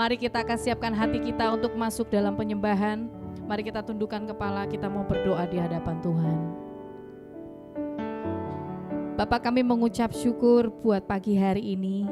Mari kita akan siapkan hati kita untuk masuk dalam penyembahan. Mari kita tundukkan kepala, kita mau berdoa di hadapan Tuhan. Bapa, kami mengucap syukur buat pagi hari ini.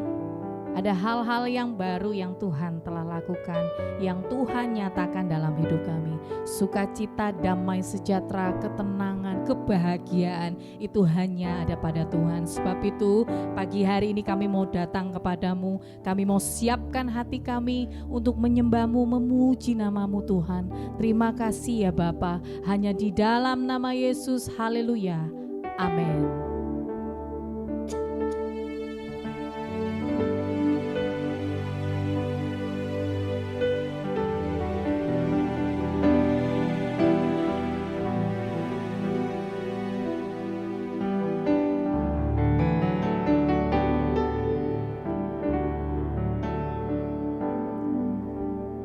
Ada hal-hal yang baru yang Tuhan telah lakukan, yang Tuhan nyatakan dalam hidup kami. Sukacita, damai, sejahtera, ketenangan, kebahagiaan itu hanya ada pada Tuhan. Sebab itu pagi hari ini kami mau datang kepadamu. Kami mau siapkan hati kami untuk menyembahmu, memuji namamu Tuhan. Terima kasih ya Bapa. Hanya di dalam nama Yesus, haleluya, amin.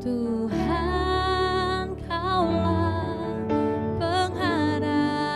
Tuhan, Kaulah pengharapanku,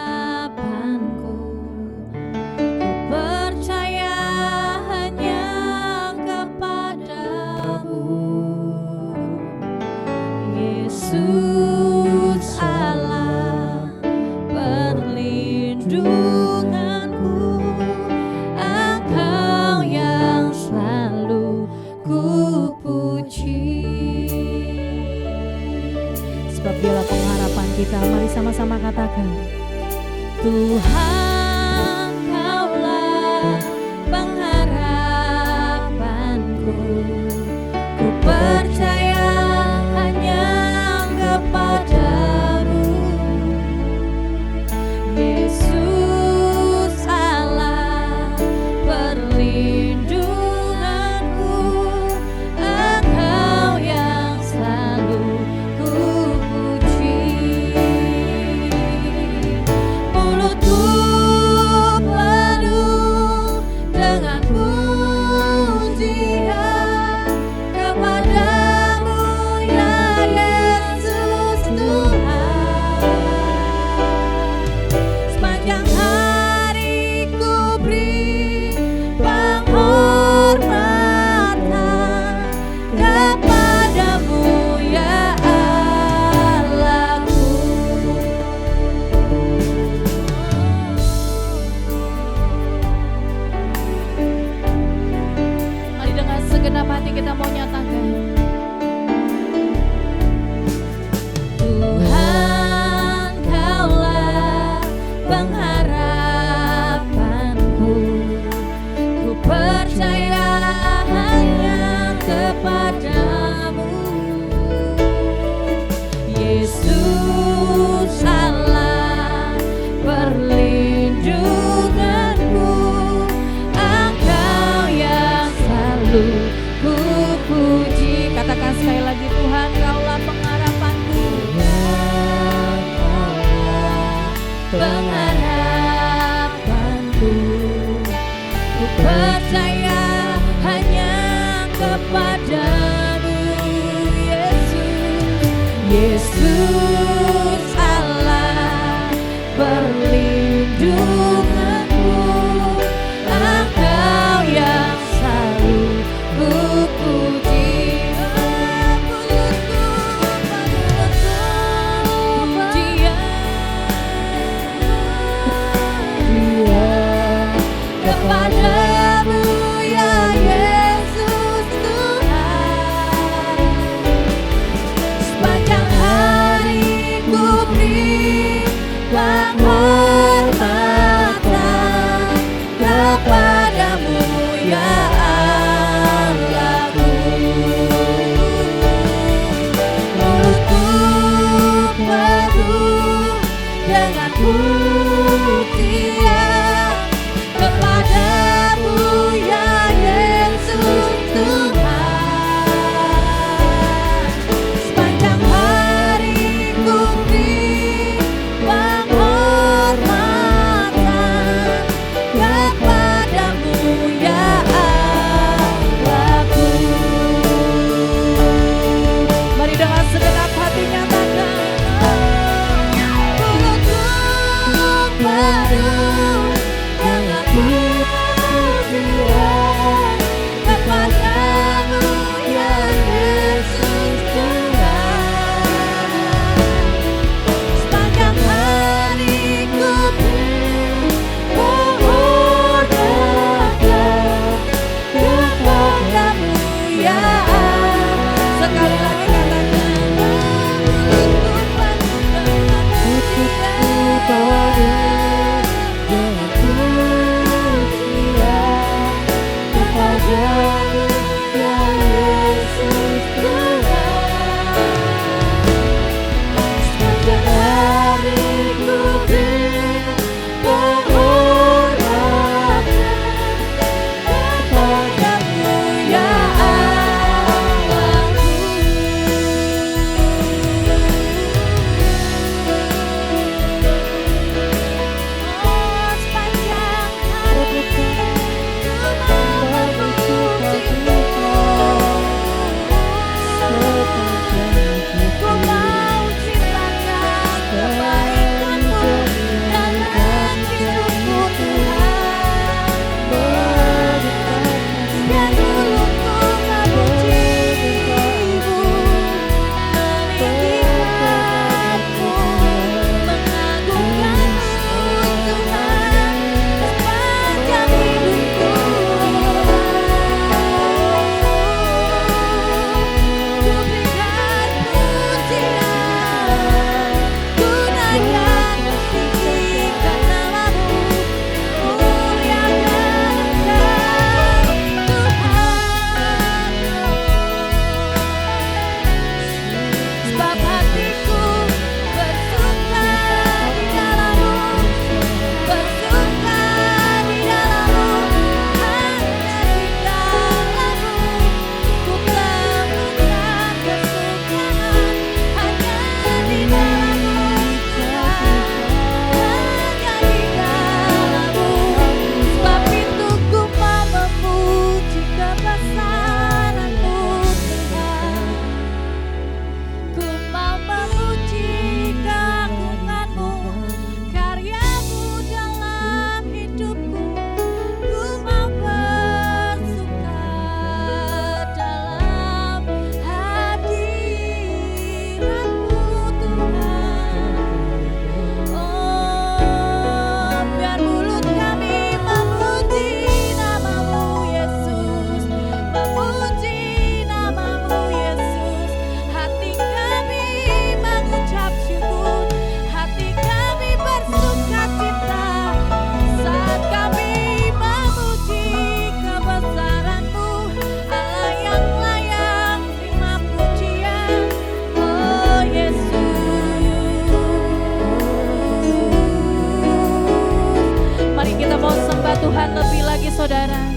Tuhan lebih lagi saudara.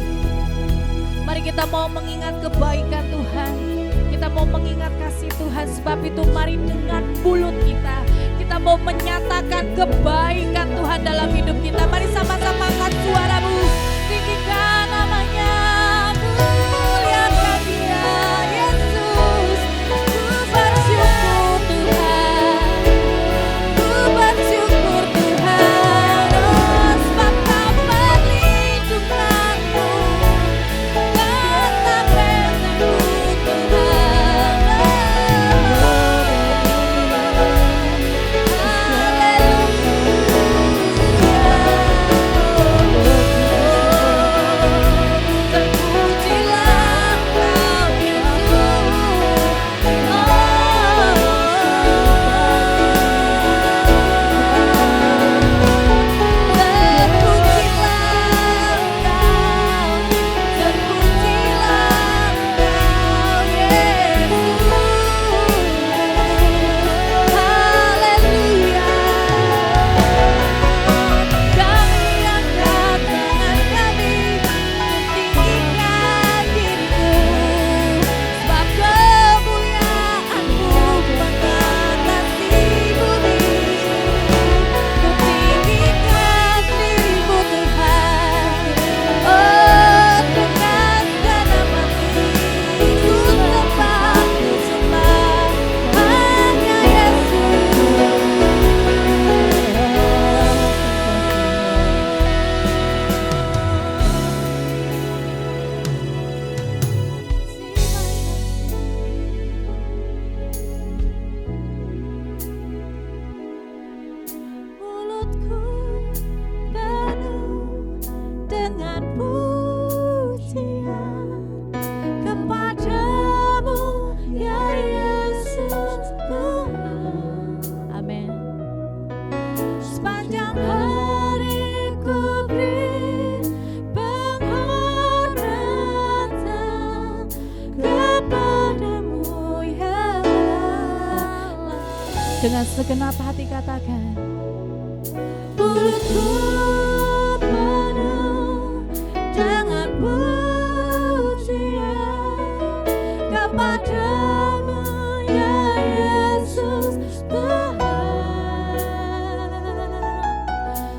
Mari kita mau mengingat kebaikan Tuhan. Kita mau mengingat kasih Tuhan. Sebab itu mari dengan mulut kita mau menyatakan kebaikan Tuhan dalam hidup kita. Mari sama-sama angkat suaramu, tinggikan namanya, muliakan Dia, Yesus. Ku bersyukur Tuhan, ku bersyukur Tuhan, oh, sebab Kau perlindunganmu tetap bersamaku Tuhan. Dengan segenap hati katakan, mulutku penuh dengan pujian kepadamu ya Yesus Tuhan.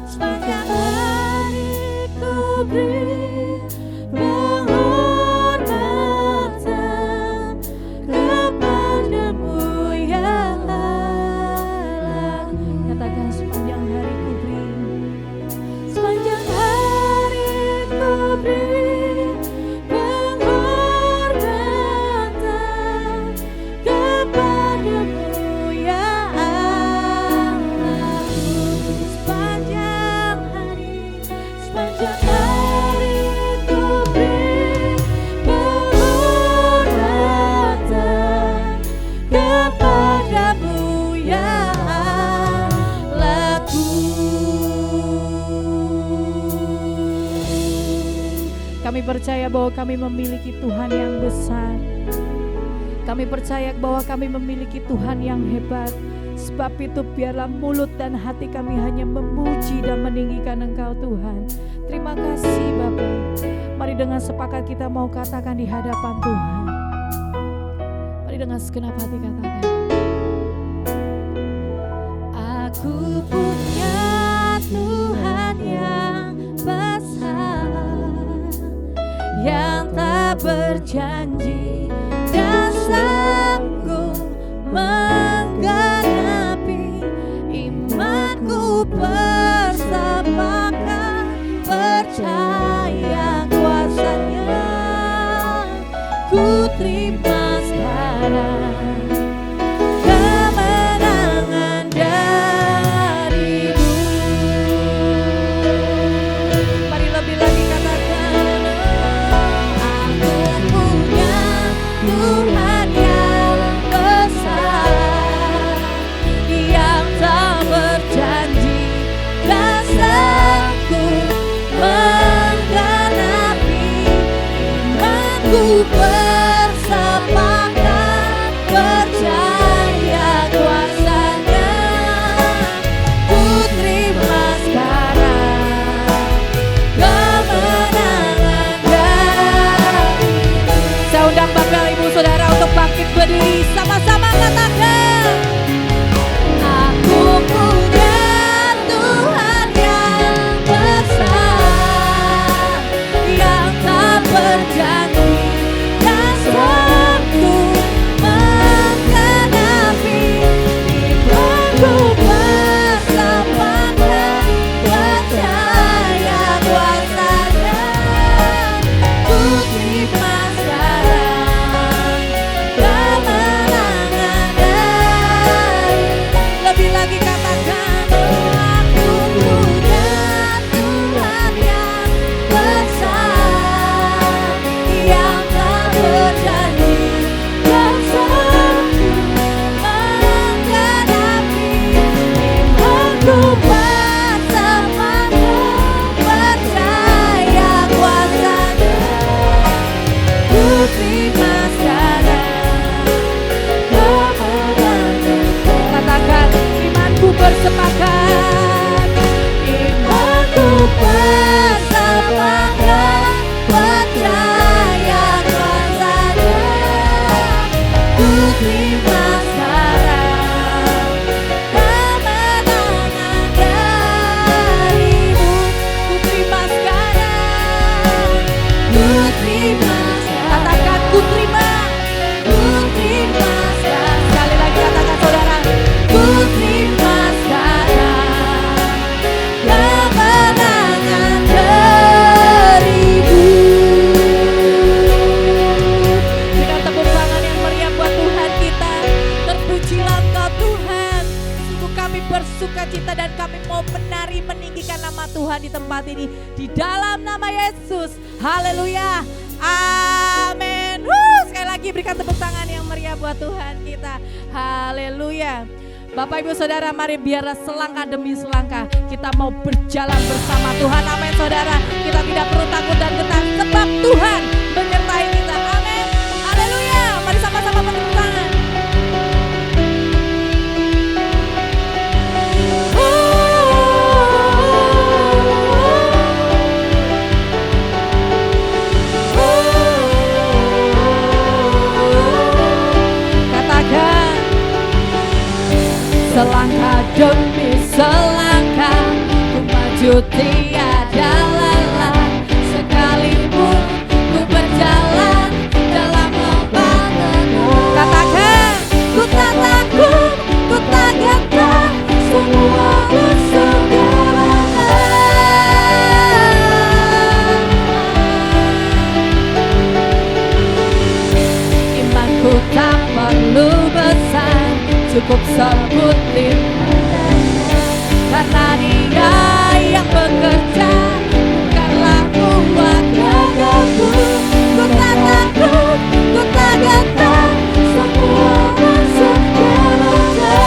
Sepanjang hari ku beri penghormatan kepadamu ya Allah. Katakan sepanjang hari ku beri, sepanjang hari ku beri penghormatan kepadamu ya Allah. Sepanjang hari ku beri penghormatan kepadamu ya Allahku. Kami percaya bahwa kami memiliki Tuhan yang besar. Kami percaya bahwa kami memiliki Tuhan yang hebat. Sebab itu biarlah mulut dan hati kami hanya memuji dan meninggikan Engkau Tuhan. Terima kasih Bapa. Mari dengan sepakat kita mau katakan di hadapan Tuhan. Mari dengan segenap hati katakan, aku punya Tuhan yang besar, yang tak berjanji dan sanggup menggenapi imanku. Persamaan percaya kuasanya, ku terima sekarang kemenangan darimu. Mari lebih lagi katakan, aku punya Tuhan yang besar, yang tak berjanji dan sanggup Tuhan di tempat ini. Di dalam nama Yesus. Haleluya. Amin. Sekali lagi berikan tepuk tangan yang meriah buat Tuhan kita. Haleluya. Bapak Ibu Saudara, mari biarlah selangkah demi selangkah kita mau berjalan bersama Tuhan. Amin saudara. Kita tidak perlu takut dan gentar sebab Tuhan menyertai kita. Amin. Haleluya. Mari sama-sama bertepuk tangan. Selangkah demi selangkah ku maju tiada lelah, sekalipun ku berjalan dalam lembah gelap. Katakan, ku tak takut, ku tak gentar, semua musuh kalah. Imanku tak perlu besar, cukup sebutin karena Dia yang bekerja, bukanlah kuat gagahku. Ku tak takut, ku tak gentar, semua musuh kemudian,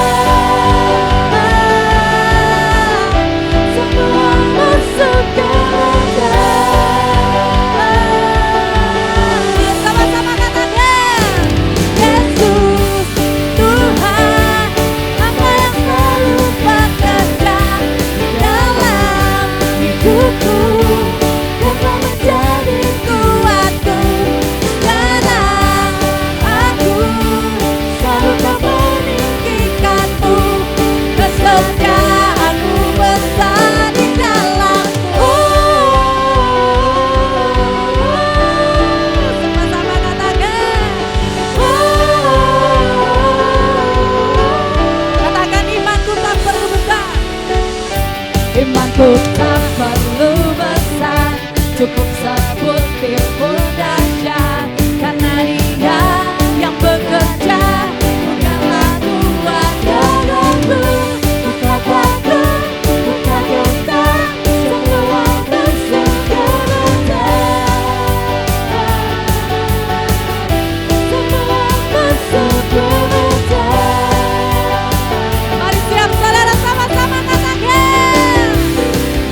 semua musuh kemudian. Sama-sama katakan, Yesus Tuhan, apa yang selalu bekerja dalam hidupku, Kau menjadi kuatku. Sekarang aku selalu kau meninggikanmu, kesetiaanmu besar di dalamku. Sama-sama katakan, katakan imanku tak perlu besar. Imanku tak perlu besar, cukup sebutir pun dahsyat, karena Dia yang bekerja, bukanlah kuat gagahku. Ku tak takut, ku tak gentar, semua musuh kemudian, semua musuh kemudian. Mari siap saudara, sama-sama katakan,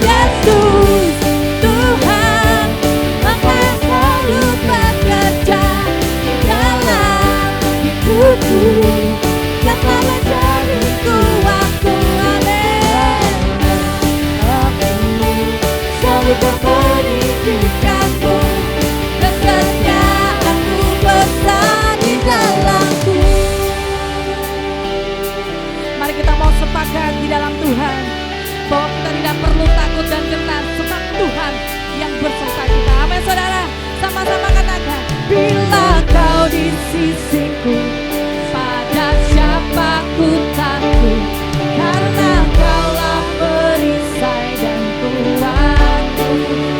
Yesus Tuhan, Engkau yang selalu bekerja dalam hidupku, yang telah menjadi kuatku. Amin. Aku selalu berpeninggikanmu, kesetiaanmu besar di dalamku. Mari kita mau sepakat di dalam Tuhan, bahwa kita tidak perlu takut dan gentar sebab Tuhan yang berserta kita. Amin saudara. Sama-sama katakan, bila Kau di sisiku, pada siapa ku takut, karena Kaulah perisai dan kuatku.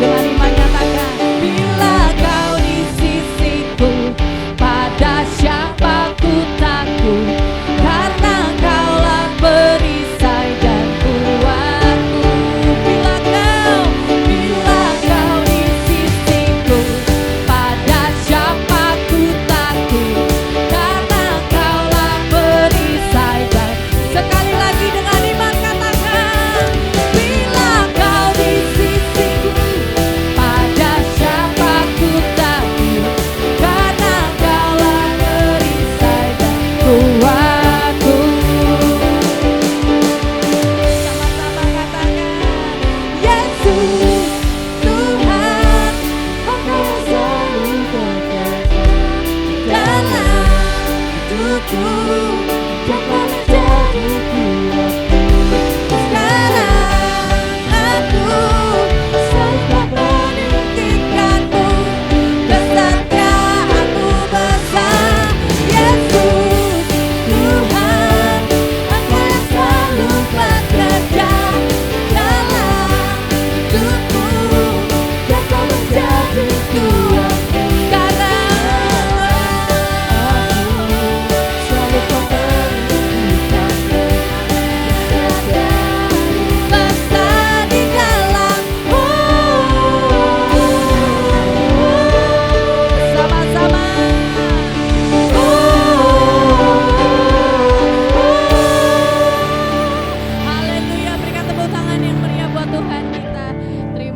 Dengan iman nyatakan, bila Kau di sisiku, pada siapa ku takut, karena Kaulah perisai dan kuatku. Bila Kau di sisiku, pada siapa ku takut,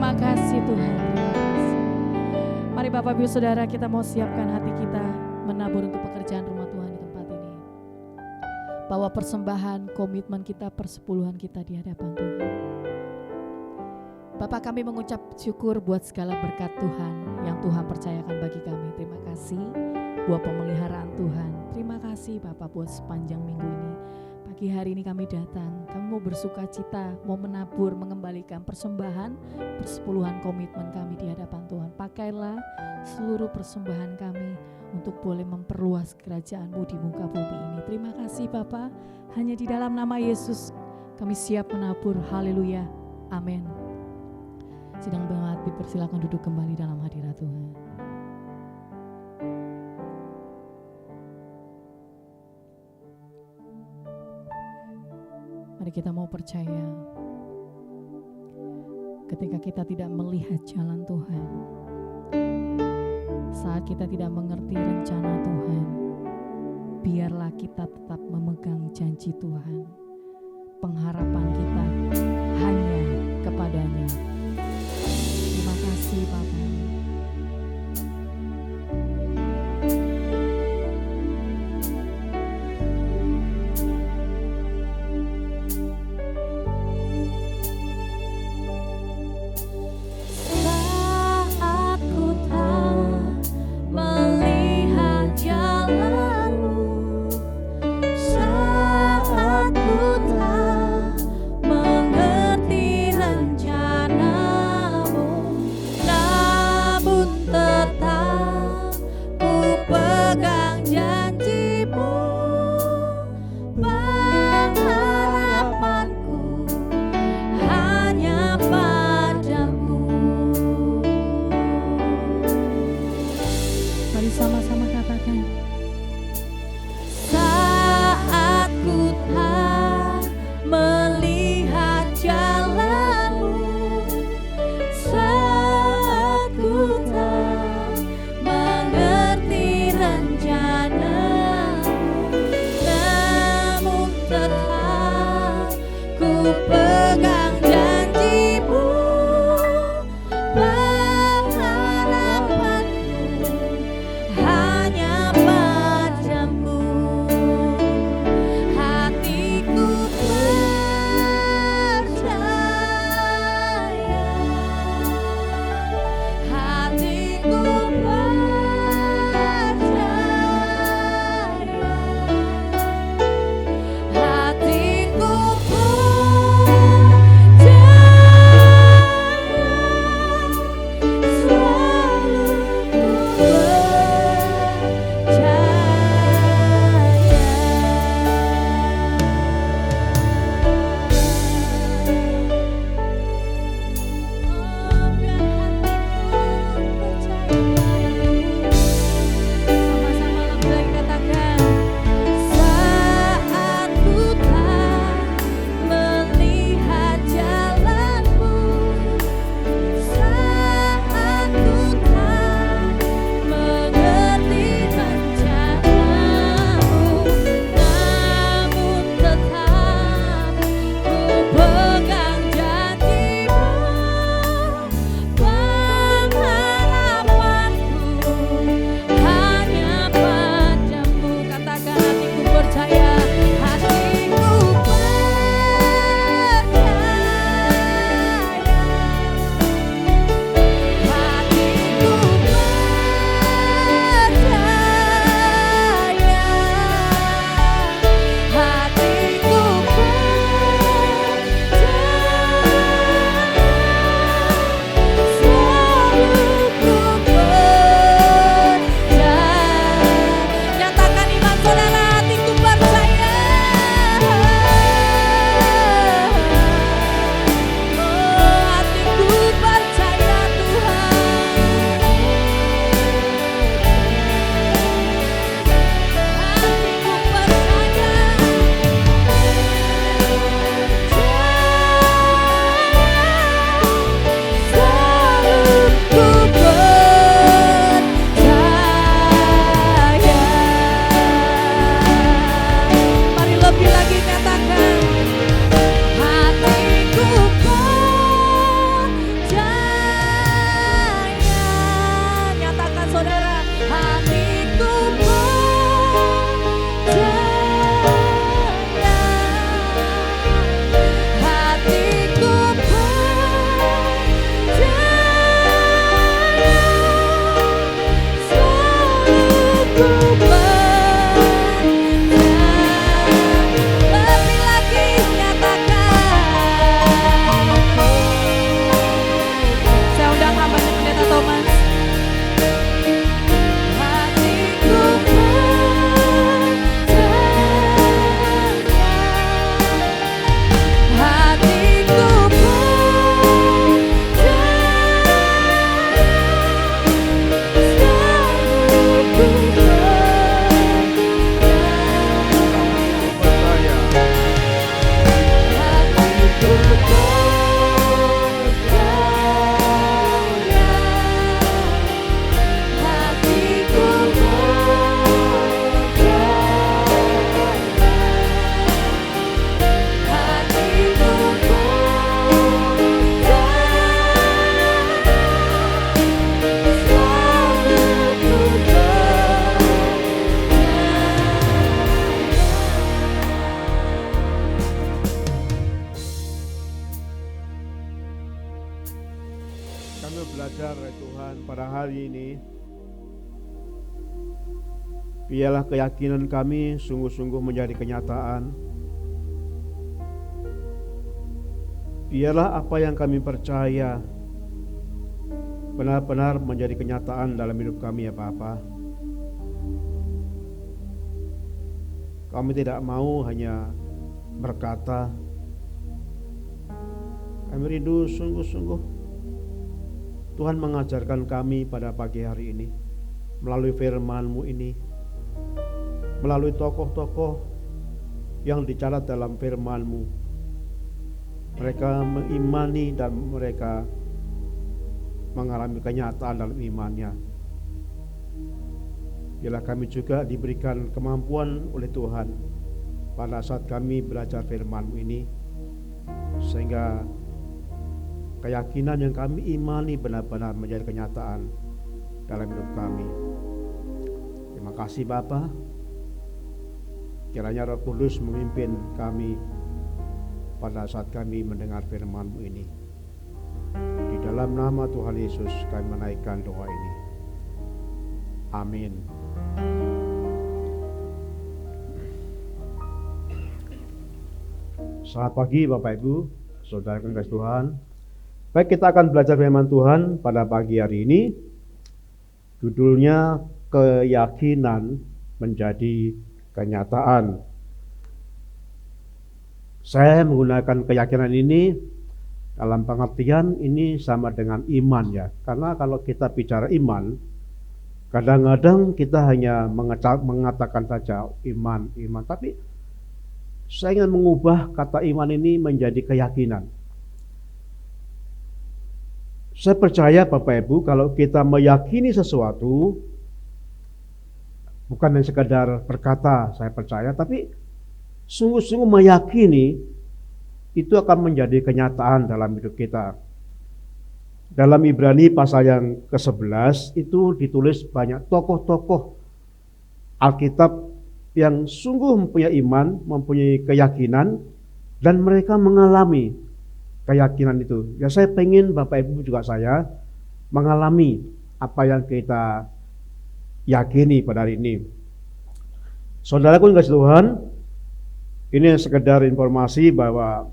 Terima kasih Tuhan. Terima kasih. Mari Bapak Ibu Saudara, kita mau siapkan hati kita menabur untuk pekerjaan rumah Tuhan di tempat ini. Bawa persembahan, komitmen kita, persepuluhan kita di hadapan Tuhan. Bapak, kami mengucap syukur buat segala berkat Tuhan yang Tuhan percayakan bagi kami. Terima kasih buat pemeliharaan Tuhan. Terima kasih Bapak buat sepanjang minggu ini. Pagi hari ini kami datang, kami mau bersuka cita, mau menabur, mengembalikan persembahan, persepuluhan komitmen kami di hadapan Tuhan. Pakailah seluruh persembahan kami untuk boleh memperluas kerajaan-Mu di muka bumi ini. Terima kasih Bapak, hanya di dalam nama Yesus kami siap menabur. Haleluya, amin. Sidang banget, dipersilakan duduk kembali dalam hadirat Tuhan. Mari kita mau percaya, ketika kita tidak melihat jalan Tuhan, saat kita tidak mengerti rencana Tuhan, biarlah kita tetap memegang janji Tuhan. Pengharapan kita hanya kepadanya. Terima kasih Bapak. Mengerti rencana Kami belajar Tuhan pada hari ini, biarlah keyakinan kami sungguh-sungguh menjadi kenyataan. Biarlah apa yang kami percaya benar-benar menjadi kenyataan dalam hidup kami ya Bapa. Kami tidak mau hanya berkata, kami rindu sungguh-sungguh Tuhan mengajarkan kami pada pagi hari ini melalui firman-Mu ini, melalui tokoh-tokoh yang dicatat dalam firman-Mu. Mereka mengimani dan mereka mengalami kenyataan dalam imannya. Biarlah kami juga diberikan kemampuan oleh Tuhan pada saat kami belajar firman-Mu ini, sehingga keyakinan yang kami imani benar-benar menjadi kenyataan dalam hidup kami. Terima kasih Bapa. Kiranya Roh Kudus memimpin kami pada saat kami mendengar firman-Mu ini. Di dalam nama Tuhan Yesus kami menaikkan doa ini. Amin. Selamat pagi Bapak Ibu, saudara kasih Tuhan. Baik, kita akan belajar firman Tuhan pada pagi hari ini. Judulnya keyakinan menjadi kenyataan. Saya menggunakan keyakinan ini dalam pengertian ini sama dengan iman ya. Karena kalau kita bicara iman, kadang-kadang kita hanya mengatakan saja iman. Tapi saya ingin mengubah kata iman ini menjadi keyakinan. Saya percaya Bapak Ibu, kalau kita meyakini sesuatu, bukan hanya sekadar berkata saya percaya, tapi sungguh-sungguh meyakini, itu akan menjadi kenyataan dalam hidup kita. Dalam Ibrani pasal yang ke-11 itu ditulis banyak tokoh-tokoh Alkitab yang sungguh mempunyai iman, mempunyai keyakinan, dan mereka mengalami keyakinan itu. Ya, saya pengen Bapak Ibu juga saya mengalami apa yang kita yakini pada hari ini. Saudaraku yang kasih Tuhan, ini sekedar informasi bahwa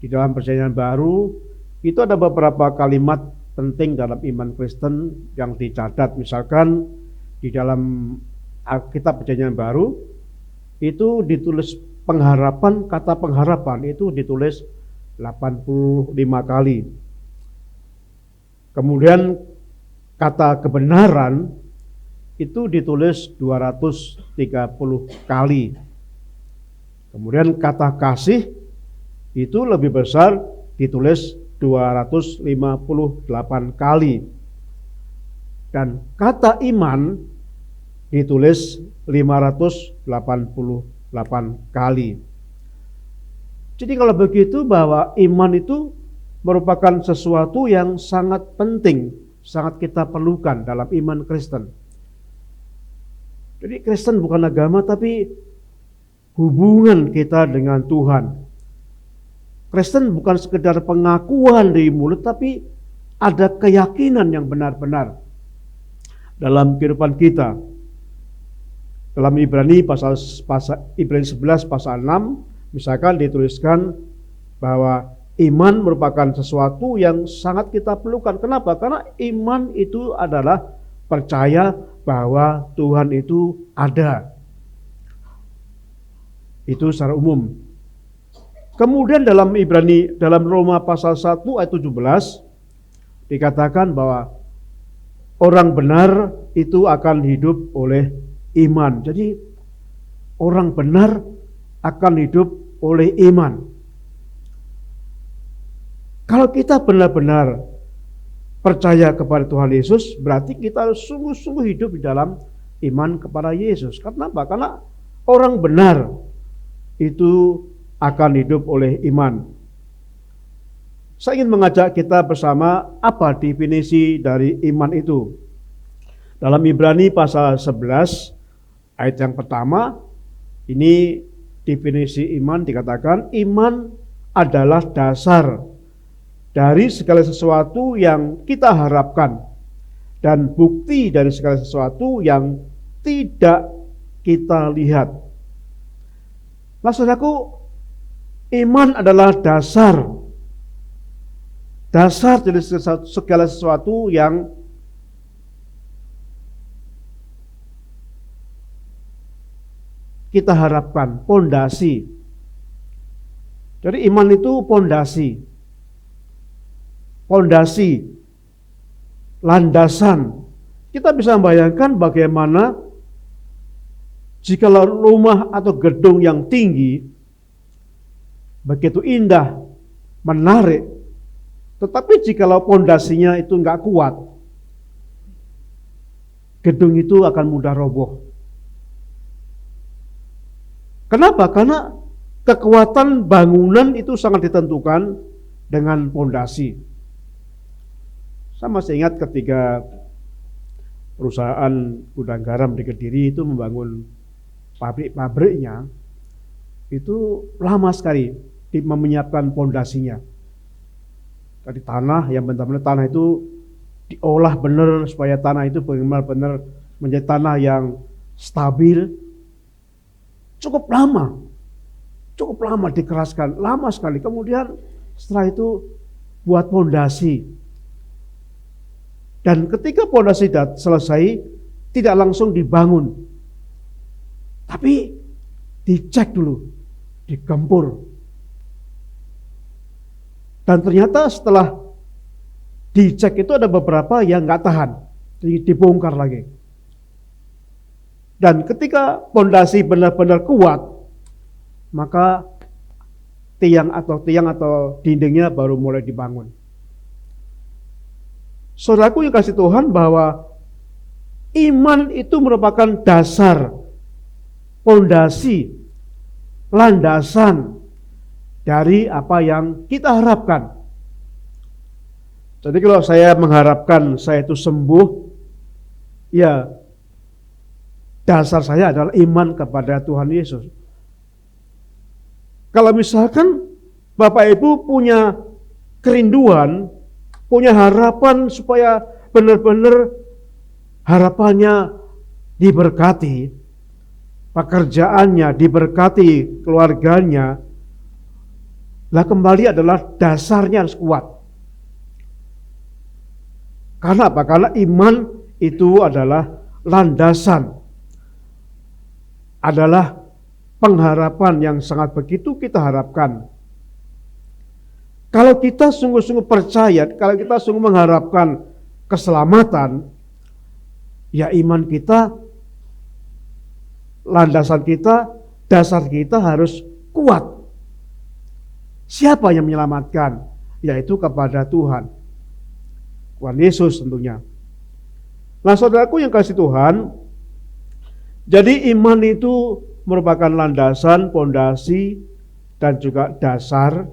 di dalam perjanjian baru itu ada beberapa kalimat penting dalam iman Kristen yang dicatat. Misalkan di dalam Alkitab perjanjian baru itu ditulis pengharapan, kata pengharapan itu ditulis 85 kali. Kemudian kata kebenaran itu ditulis 230 kali. Kemudian kata kasih itu lebih besar, ditulis 258 kali. Dan kata iman ditulis 588 kali. Jadi kalau begitu bahwa iman itu merupakan sesuatu yang sangat penting, sangat kita perlukan dalam iman Kristen. Jadi Kristen bukan agama tapi hubungan kita dengan Tuhan. Kristen bukan sekedar pengakuan dari mulut tapi ada keyakinan yang benar-benar dalam kehidupan kita. Dalam Ibrani Ibrani 11 pasal 6 misalkan dituliskan bahwa iman merupakan sesuatu yang sangat kita perlukan. Kenapa? Karena iman itu adalah percaya bahwa Tuhan itu ada. Itu secara umum. Kemudian dalam Roma pasal 1 ayat 17 dikatakan bahwa orang benar itu akan hidup oleh iman. Jadi orang benar akan hidup oleh iman. Kalau kita benar-benar percaya kepada Tuhan Yesus, berarti kita harus sungguh-sungguh hidup di dalam iman kepada Yesus. Kenapa? Karena orang benar itu akan hidup oleh iman. Saya ingin mengajak kita bersama apa definisi dari iman itu. Dalam Ibrani pasal 11 ayat yang pertama, ini definisi iman dikatakan iman adalah dasar dari segala sesuatu yang kita harapkan dan bukti dari segala sesuatu yang tidak kita lihat. Nah, saudaraku, iman adalah dasar dari segala sesuatu yang kita harapkan, pondasi. Jadi iman itu pondasi, landasan. Kita bisa membayangkan bagaimana jika rumah atau gedung yang tinggi begitu indah, menarik, tetapi jikalau pondasinya itu enggak kuat, gedung itu akan mudah roboh. Kenapa? Karena kekuatan bangunan itu sangat ditentukan dengan pondasi. Saya masih ingat ketika perusahaan gudang garam di Kediri itu membangun pabrik-pabriknya, itu lama sekali menyiapkan pondasinya. Dari tanah, yang benar-benar tanah itu diolah benar supaya tanah itu benar-benar menjadi tanah yang stabil. Cukup lama dikeraskan, lama sekali. Kemudian setelah itu buat pondasi. Dan ketika pondasi selesai, tidak langsung dibangun, tapi dicek dulu, digempur. Dan ternyata setelah dicek itu ada beberapa yang nggak tahan, dibongkar lagi. Dan ketika pondasi benar-benar kuat, maka tiang atau dindingnya baru mulai dibangun. Saudaraku yang kasih Tuhan, bahwa iman itu merupakan dasar, pondasi, landasan dari apa yang kita harapkan. Jadi kalau saya mengharapkan saya itu sembuh, ya dasar saya adalah iman kepada Tuhan Yesus. Kalau misalkan Bapak Ibu punya kerinduan, punya harapan supaya benar-benar harapannya diberkati, pekerjaannya diberkati, keluarganya, lah kembali adalah dasarnya harus kuat. Karena apa? Karena iman itu adalah landasan, adalah pengharapan yang sangat begitu kita harapkan. Kalau kita sungguh-sungguh percaya, kalau kita sungguh mengharapkan keselamatan, ya iman kita, landasan kita, dasar kita harus kuat. Siapa yang menyelamatkan? Yaitu kepada Tuhan. Tuhan Yesus tentunya. Nah, saudaraku yang kasih Tuhan, jadi iman itu merupakan landasan, pondasi, dan juga dasar.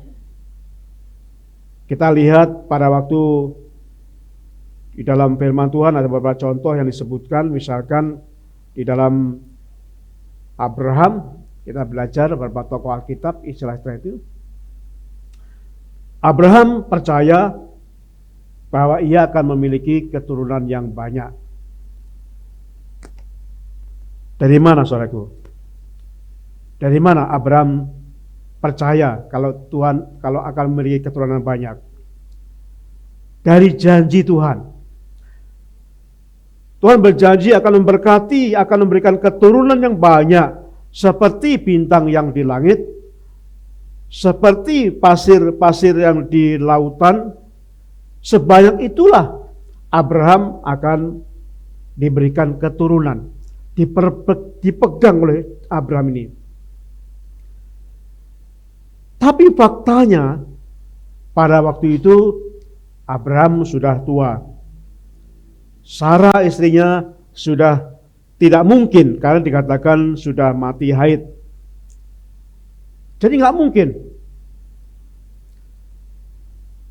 Kita lihat pada waktu di dalam firman Tuhan ada beberapa contoh yang disebutkan, misalkan di dalam Abraham, kita belajar beberapa tokoh Alkitab, istilah-istilah itu. Abraham percaya bahwa ia akan memiliki keturunan yang banyak. Dari mana, saudaraku? Dari mana Abraham percaya kalau akan memiliki keturunan banyak? Dari janji Tuhan. Tuhan berjanji akan memberkati, akan memberikan keturunan yang banyak, seperti bintang yang di langit, seperti pasir-pasir yang di lautan. Sebanyak itulah Abraham akan diberikan keturunan, dipegang oleh Abraham ini. Tapi faktanya pada waktu itu Abraham sudah tua. Sarah istrinya sudah tidak mungkin karena dikatakan sudah mati haid. Jadi nggak mungkin.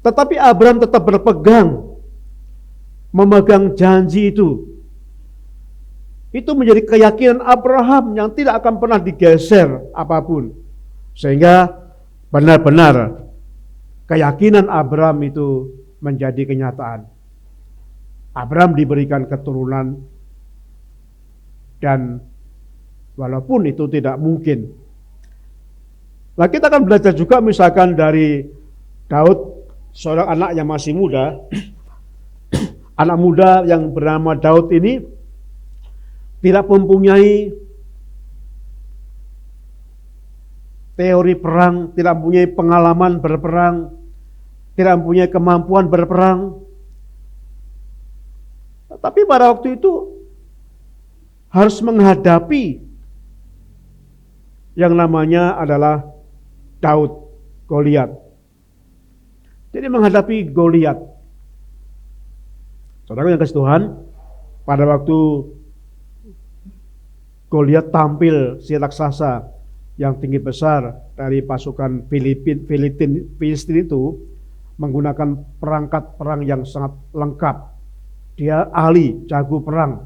Tetapi Abraham tetap berpegang, memegang janji itu. Itu menjadi keyakinan Abraham yang tidak akan pernah digeser apapun. Sehingga benar-benar keyakinan Abraham itu menjadi kenyataan. Abraham diberikan keturunan, dan walaupun itu tidak mungkin. Nah, kita akan belajar juga misalkan dari Daud, seorang anak yang masih muda. Anak muda yang bernama Daud ini tidak mempunyai teori perang, tidak mempunyai pengalaman berperang, tidak mempunyai kemampuan berperang. Tapi pada waktu itu harus menghadapi yang namanya adalah Daud, Goliat. Jadi menghadapi Goliat. Saudara yang kasih Tuhan, pada waktu Goliat tampil si raksasa yang tinggi besar dari pasukan Filistin itu menggunakan perangkat perang yang sangat lengkap. Dia ahli, jago perang,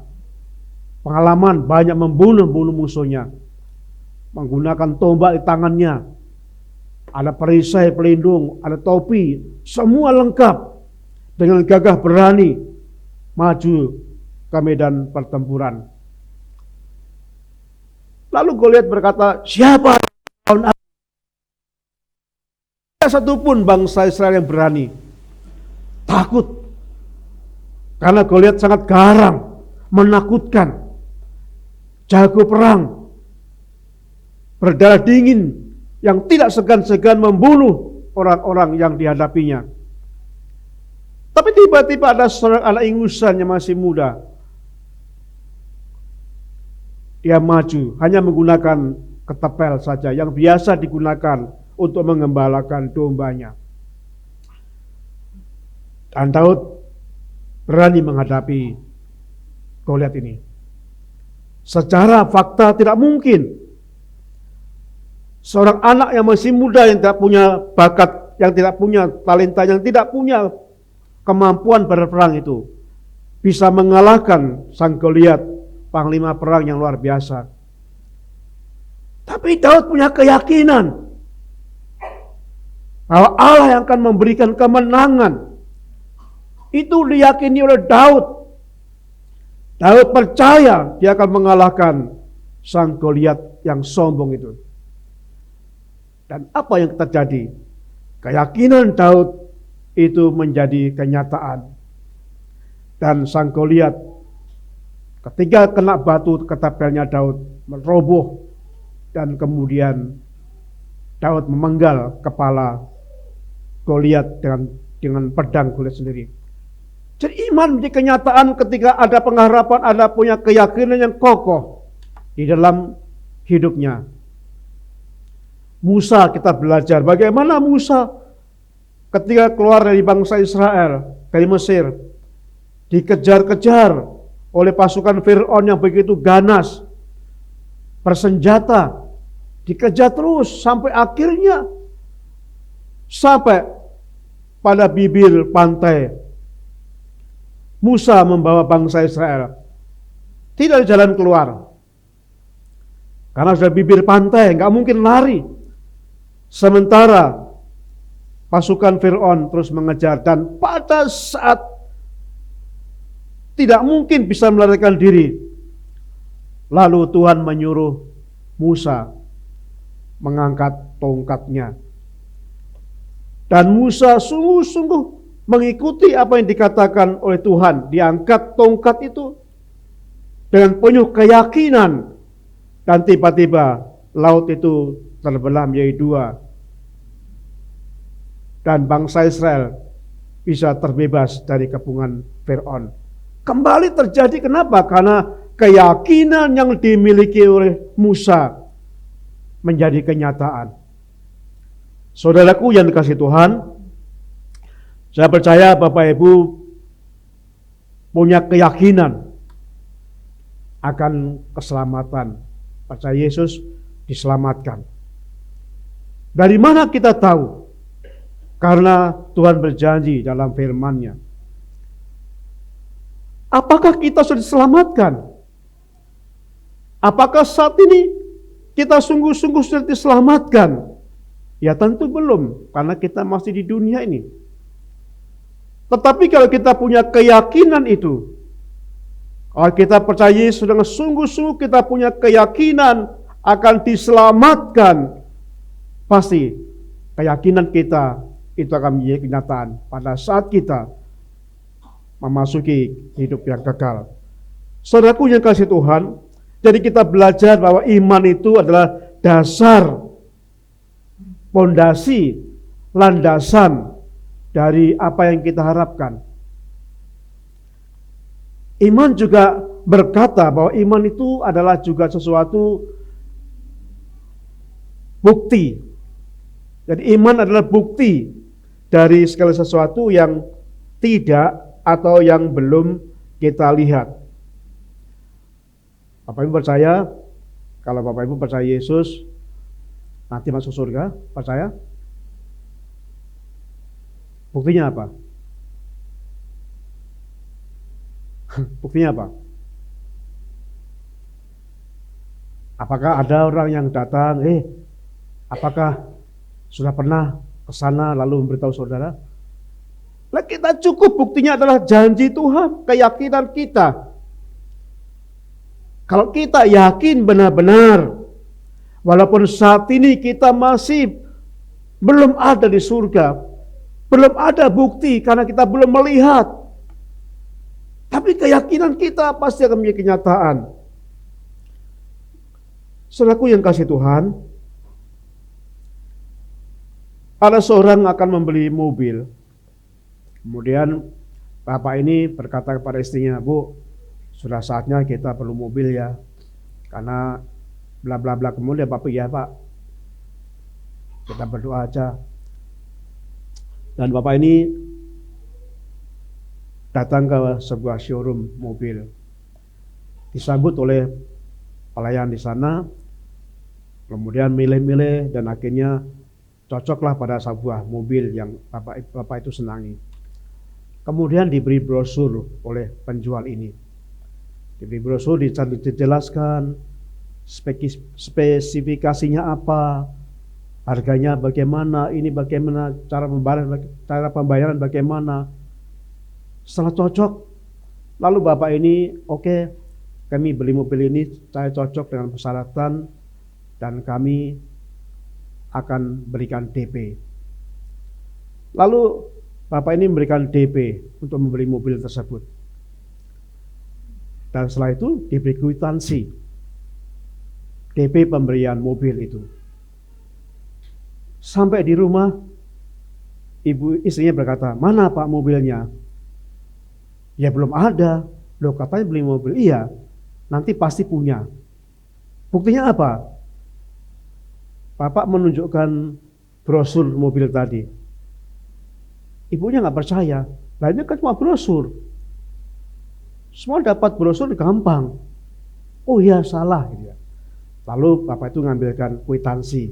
pengalaman banyak membunuh musuhnya, menggunakan tombak di tangannya, ada perisai pelindung, ada topi, semua lengkap. Dengan gagah berani maju ke medan pertempuran. Lalu Goliat berkata, siapa lawan aku? Tidak satupun bangsa Israel yang berani. Takut. Karena Goliat sangat garang, menakutkan, jago perang, berdarah dingin, yang tidak segan-segan membunuh orang-orang yang dihadapinya. Tapi tiba-tiba ada seorang anak ingusan yang masih muda. Dia maju, hanya menggunakan ketapel saja, yang biasa digunakan untuk mengembalakan dombanya. Dan Daud berani menghadapi Goliat ini. Secara fakta tidak mungkin seorang anak yang masih muda, yang tidak punya bakat, yang tidak punya talenta, yang tidak punya kemampuan berperang itu bisa mengalahkan sang Goliat, panglima perang yang luar biasa. Tapi Daud punya keyakinan bahwa Allah yang akan memberikan kemenangan. Itu diyakini oleh Daud. Daud percaya dia akan mengalahkan sang Goliat yang sombong itu. Dan apa yang terjadi? Keyakinan Daud itu menjadi kenyataan. Dan sang Goliat ketika kena batu ketapelnya Daud meroboh, dan kemudian Daud memenggal kepala Goliat dengan pedang Goliat sendiri. Jadi iman menjadi kenyataan ketika ada pengharapan, ada punya keyakinan yang kokoh di dalam hidupnya. Musa, kita belajar bagaimana Musa ketika keluar dari bangsa Israel, dari Mesir, dikejar-kejar oleh pasukan Fir'aun yang begitu ganas, bersenjata, dikejar terus sampai akhirnya sampai pada bibir pantai. Musa membawa bangsa Israel tidak ada jalan keluar karena sudah bibir pantai, nggak mungkin lari. Sementara pasukan Fir'aun terus mengejar, dan pada saat tidak mungkin bisa melarikan diri, lalu Tuhan menyuruh Musa mengangkat tongkatnya. Dan Musa sungguh-sungguh mengikuti apa yang dikatakan oleh Tuhan. Diangkat tongkat itu dengan penuh keyakinan, dan tiba-tiba laut itu terbelah menjadi dua, dan bangsa Israel bisa terbebas dari kepungan Fir'aun. Kembali terjadi, kenapa? Karena keyakinan yang dimiliki oleh Musa menjadi kenyataan. Saudaraku yang dikasihi Tuhan, saya percaya Bapak Ibu punya keyakinan akan keselamatan. Percaya Yesus diselamatkan. Dari mana kita tahu? Karena Tuhan berjanji dalam firman-Nya. Apakah kita sudah diselamatkan? Apakah saat ini kita sungguh-sungguh sudah diselamatkan? Ya tentu belum, karena kita masih di dunia ini. Tetapi kalau kita punya keyakinan itu, kalau kita percaya Yesus dengan sungguh-sungguh, kita punya keyakinan akan diselamatkan, pasti keyakinan kita itu akan menjadi kenyataan pada saat kita memasuki hidup yang kekal. Saudaraku yang kasih Tuhan, jadi kita belajar bahwa iman itu adalah dasar, pondasi, landasan dari apa yang kita harapkan. Iman juga berkata bahwa iman itu adalah juga sesuatu bukti. Jadi iman adalah bukti dari segala sesuatu yang tidak atau yang belum kita lihat. Bapak Ibu percaya, kalau Bapak Ibu percaya Yesus nanti masuk surga, percaya? Buktinya apa? Buktinya apa? Apakah ada orang yang datang, apakah sudah pernah ke sana lalu memberitahu saudara? Nah, kita cukup, buktinya adalah janji Tuhan, keyakinan kita. Kalau kita yakin benar-benar, walaupun saat ini kita masih belum ada di surga, belum ada bukti karena kita belum melihat, tapi keyakinan kita pasti akan menjadi kenyataan. Saudaraku yang kasih Tuhan, ada seorang akan membeli mobil. Kemudian bapak ini berkata kepada istrinya, "Bu, sudah saatnya kita perlu mobil ya, karena bla bla bla." Kemudian bapak, "Ya Pak, kita berdoa aja." Dan bapak ini datang ke sebuah showroom mobil, disambut oleh pelayan di sana, kemudian milih-milih dan akhirnya cocoklah pada sebuah mobil yang bapak itu senangi. Kemudian diberi brosur oleh penjual ini. Diberi brosur, dijelaskan spesifikasinya apa, harganya bagaimana, ini bagaimana, cara pembayaran bagaimana. Setelah cocok, lalu bapak ini, "Oke, kami beli mobil ini, saya cocok dengan persyaratan dan kami akan berikan DP." Lalu bapak ini memberikan DP untuk membeli mobil tersebut. Dan setelah itu diberi kwitansi DP pemberian mobil itu. Sampai di rumah, istrinya berkata, "Mana Pak mobilnya?" "Ya belum ada." "Loh, katanya beli mobil." "Iya, nanti pasti punya." Buktinya apa? Bapak menunjukkan brosur mobil tadi. Ibunya nggak percaya. Nah, ini kan cuma brosur. Semua dapat brosur gampang. "Oh iya, salah." Gitu ya. Lalu bapak itu mengambilkan kwitansi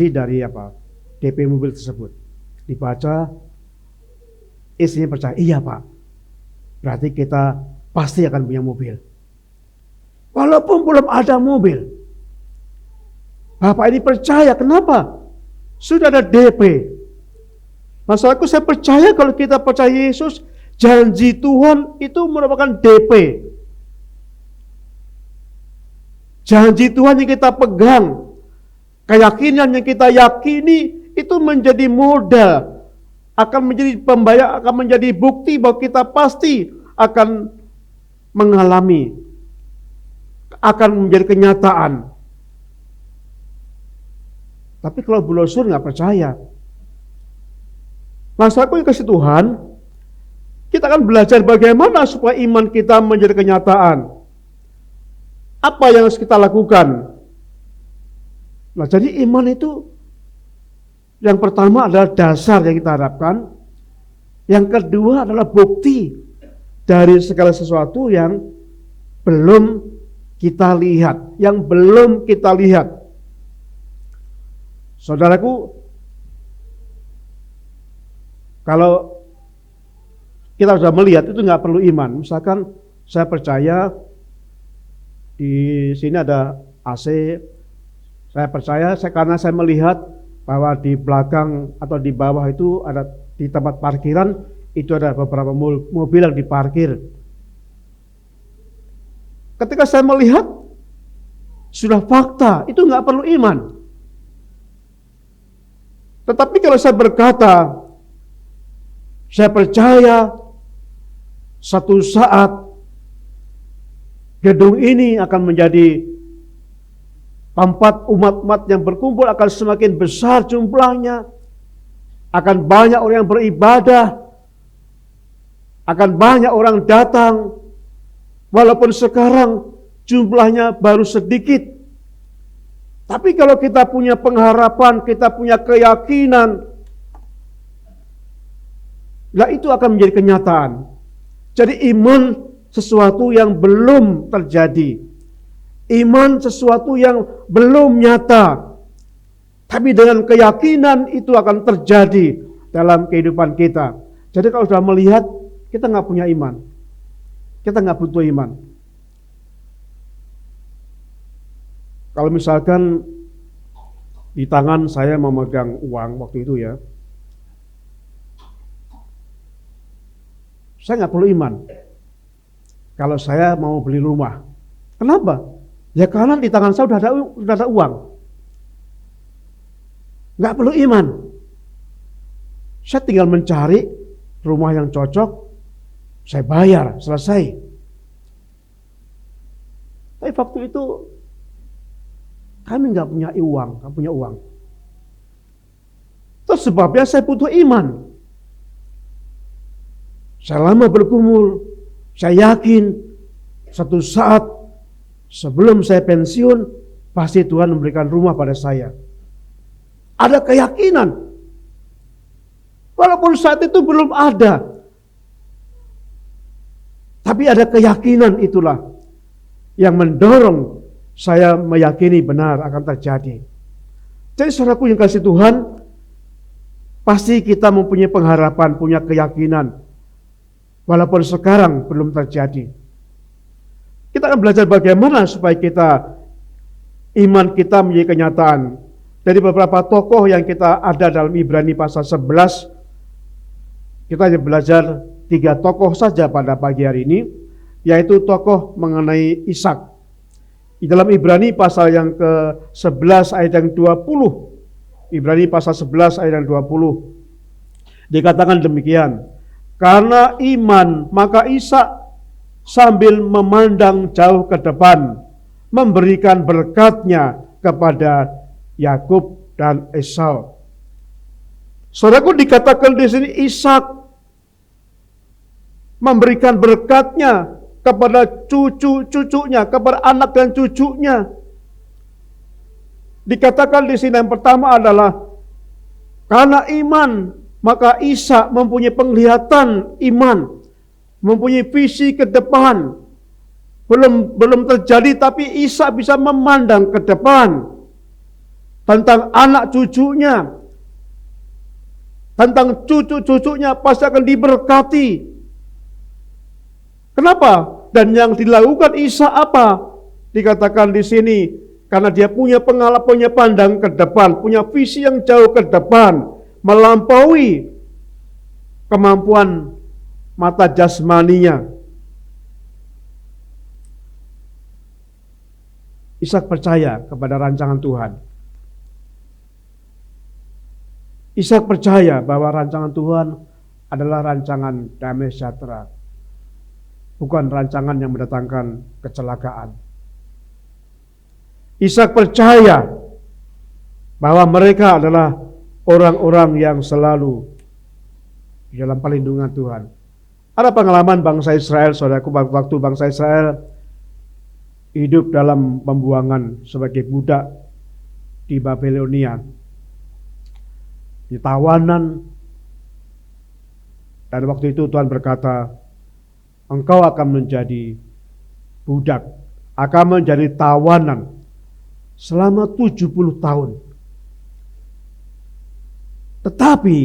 dari DP mobil tersebut. Dibaca, istrinya percaya, "Iya Pak, berarti kita pasti akan punya mobil." Walaupun belum ada mobil, bapak ini percaya. Kenapa? Sudah ada DP. Masalahku, saya percaya kalau kita percaya Yesus, janji Tuhan itu merupakan DP. Janji Tuhan yang kita pegang, keyakinan yang kita yakini itu menjadi modal, akan menjadi pembayar, akan menjadi bukti bahwa kita pasti akan mengalami, akan menjadi kenyataan. Tapi kalau brosur nggak percaya, masalahku yang kasih Tuhan, kita akan belajar bagaimana supaya iman kita menjadi kenyataan. Apa yang harus kita lakukan? Nah, jadi iman itu yang pertama adalah dasar yang kita harapkan. Yang kedua adalah bukti dari segala sesuatu yang belum kita lihat, yang belum kita lihat. Saudaraku, kalau kita sudah melihat itu nggak perlu iman. Misalkan saya percaya di sini ada AC, saya percaya karena saya melihat bahwa di belakang atau di bawah itu ada di tempat parkiran itu ada beberapa mobil yang diparkir. Ketika saya melihat sudah fakta, itu nggak perlu iman. Tetapi kalau saya berkata, saya percaya satu saat gedung ini akan menjadi tempat umat-umat yang berkumpul, akan semakin besar jumlahnya, akan banyak orang yang beribadah, akan banyak orang datang, walaupun sekarang jumlahnya baru sedikit. Tapi kalau kita punya pengharapan, kita punya keyakinan, lah itu akan menjadi kenyataan. Jadi iman sesuatu yang belum terjadi. Iman sesuatu yang belum nyata. Tapi dengan keyakinan itu akan terjadi dalam kehidupan kita. Jadi kalau sudah melihat, kita nggak punya iman. Kita nggak butuh iman. Kalau misalkan di tangan saya memegang uang waktu itu ya, saya nggak perlu iman. Kalau saya mau beli rumah, kenapa? Ya karena di tangan saya sudah ada uang. Nggak perlu iman. Saya tinggal mencari rumah yang cocok, saya bayar, selesai. Tapi waktu itu kami nggak punya uang, Terus sebabnya saya butuh iman. Saya lama bergumul, saya yakin satu saat sebelum saya pensiun, pasti Tuhan memberikan rumah pada saya. Ada keyakinan. Walaupun saat itu belum ada. Tapi ada keyakinan itulah yang mendorong saya meyakini benar akan terjadi. Jadi saudaraku yang kasih Tuhan, pasti kita mempunyai pengharapan, punya keyakinan. Walaupun sekarang belum terjadi. Kita akan belajar bagaimana supaya iman kita menjadi kenyataan. Dari beberapa tokoh yang kita ada dalam Ibrani pasal 11, kita hanya belajar 3 tokoh saja pada pagi hari ini, yaitu tokoh mengenai Ishak. Di dalam Ibrani pasal yang ke-11 ayat yang 20, Ibrani pasal 11 ayat yang 20, dikatakan demikian, karena iman maka Ishak sambil memandang jauh ke depan, memberikan berkatnya kepada Yakub dan Esau. Saudaraku, dikatakan di sini Ishak memberikan berkatnya kepada cucu-cucunya, kepada anak dan cucunya. Dikatakan di sini yang pertama adalah karena iman maka Ishak mempunyai penglihatan iman, mempunyai visi ke depan. Belum terjadi tapi Ishak bisa memandang ke depan tentang anak cucunya, tentang cucu-cucunya pasti akan diberkati. Kenapa? Dan yang dilakukan Ishak apa? Dikatakan di sini karena dia punya pengalaman, punya pandang ke depan, punya visi yang jauh ke depan, melampaui kemampuan mata jasmaninya. Ishak percaya kepada rancangan Tuhan. Ishak percaya bahwa rancangan Tuhan adalah rancangan damai sejahtera, bukan rancangan yang mendatangkan kecelakaan. Ishak percaya bahwa mereka adalah orang-orang yang selalu di dalam perlindungan Tuhan. Ada pengalaman bangsa Israel, saudaraku, waktu bangsa Israel hidup dalam pembuangan sebagai budak di Babilonia, di tawanan. Dan waktu itu Tuhan berkata, engkau akan menjadi budak, akan menjadi tawanan selama 70 tahun. Tetapi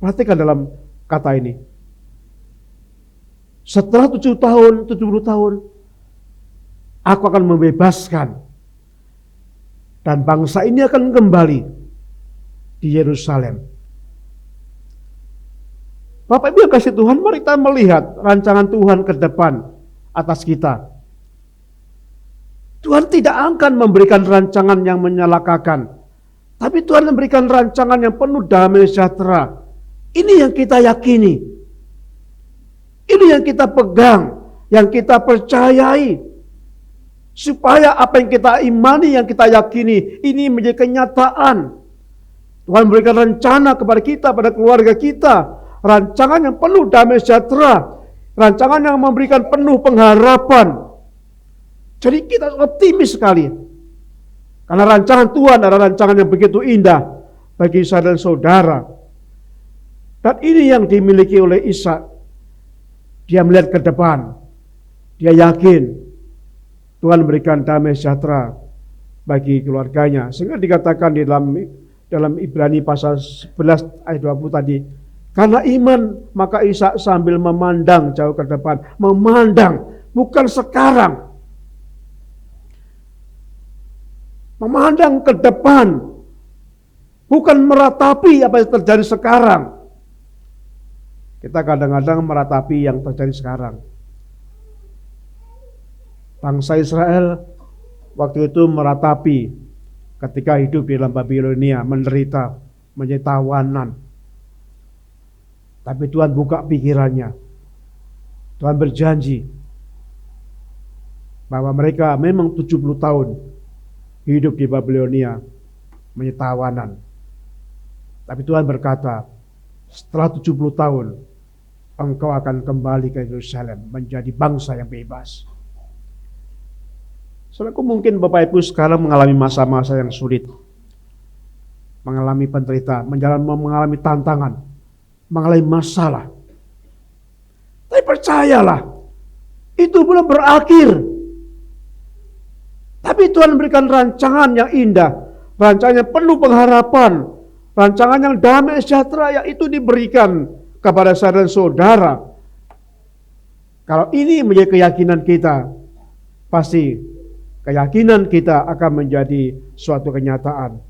perhatikan dalam kata ini, setelah 70 tahun, aku akan membebaskan dan bangsa ini akan kembali di Yerusalem. Bapak Ibu yang kasih Tuhan, mari kita melihat rancangan Tuhan ke depan atas kita. Tuhan tidak akan memberikan rancangan yang menyalakakan, tapi Tuhan memberikan rancangan yang penuh damai sejahtera. Ini yang kita yakini. Ini yang kita pegang, yang kita percayai. Supaya apa yang kita imani, yang kita yakini, ini menjadi kenyataan. Tuhan memberikan rencana kepada kita, pada keluarga kita. Rancangan yang penuh damai sejahtera. Rancangan yang memberikan penuh pengharapan. Jadi kita optimis sekali. Karena rancangan Tuhan adalah rancangan yang begitu indah bagi saya dan saudara. Dan ini yang dimiliki oleh Ishak. Dia melihat ke depan. Dia yakin Tuhan memberikan damai sejahtera bagi keluarganya. Sehingga dikatakan di dalam Ibrani pasal 11 ayat 20 tadi. Karena iman maka Ishak sambil memandang jauh ke depan. Memandang, bukan sekarang. Memandang ke depan. Bukan meratapi apa yang terjadi sekarang. Kita kadang-kadang meratapi yang terjadi sekarang. Bangsa Israel waktu itu meratapi ketika hidup di dalam Babilonia, menderita, menjadi tawanan. Tapi Tuhan buka pikirannya. Tuhan berjanji bahwa mereka memang 70 tahun hidup di Babilonia menjadi tawanan. Tapi Tuhan berkata, setelah 70 tahun engkau akan kembali ke Yerusalem menjadi bangsa yang bebas. Saudaraku, mungkin Bapak Ibu sekarang mengalami masa-masa yang sulit, mengalami penderitaan, mengalami tantangan, mengalami masalah. Tapi percayalah, itu belum berakhir. Tapi Tuhan memberikan rancangan yang indah, rancangan yang penuh pengharapan, rancangan yang damai sejahtera yang itu diberikan kepada saya dan saudara. Kalau ini menjadi keyakinan kita, pasti keyakinan kita akan menjadi suatu kenyataan.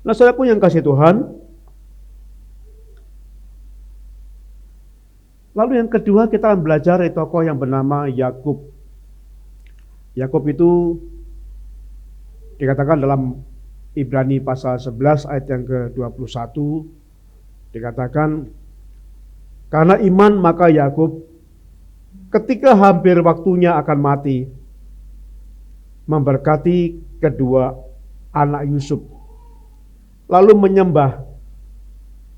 Nah, saudaraku yang kasih Tuhan, lalu yang kedua kita akan belajar dari tokoh yang bernama Yakub. Yakub itu dikatakan dalam Ibrani pasal 11 ayat yang ke-21, dikatakan, karena iman maka Yakub ketika hampir waktunya akan mati, memberkati kedua anak Yusuf, lalu menyembah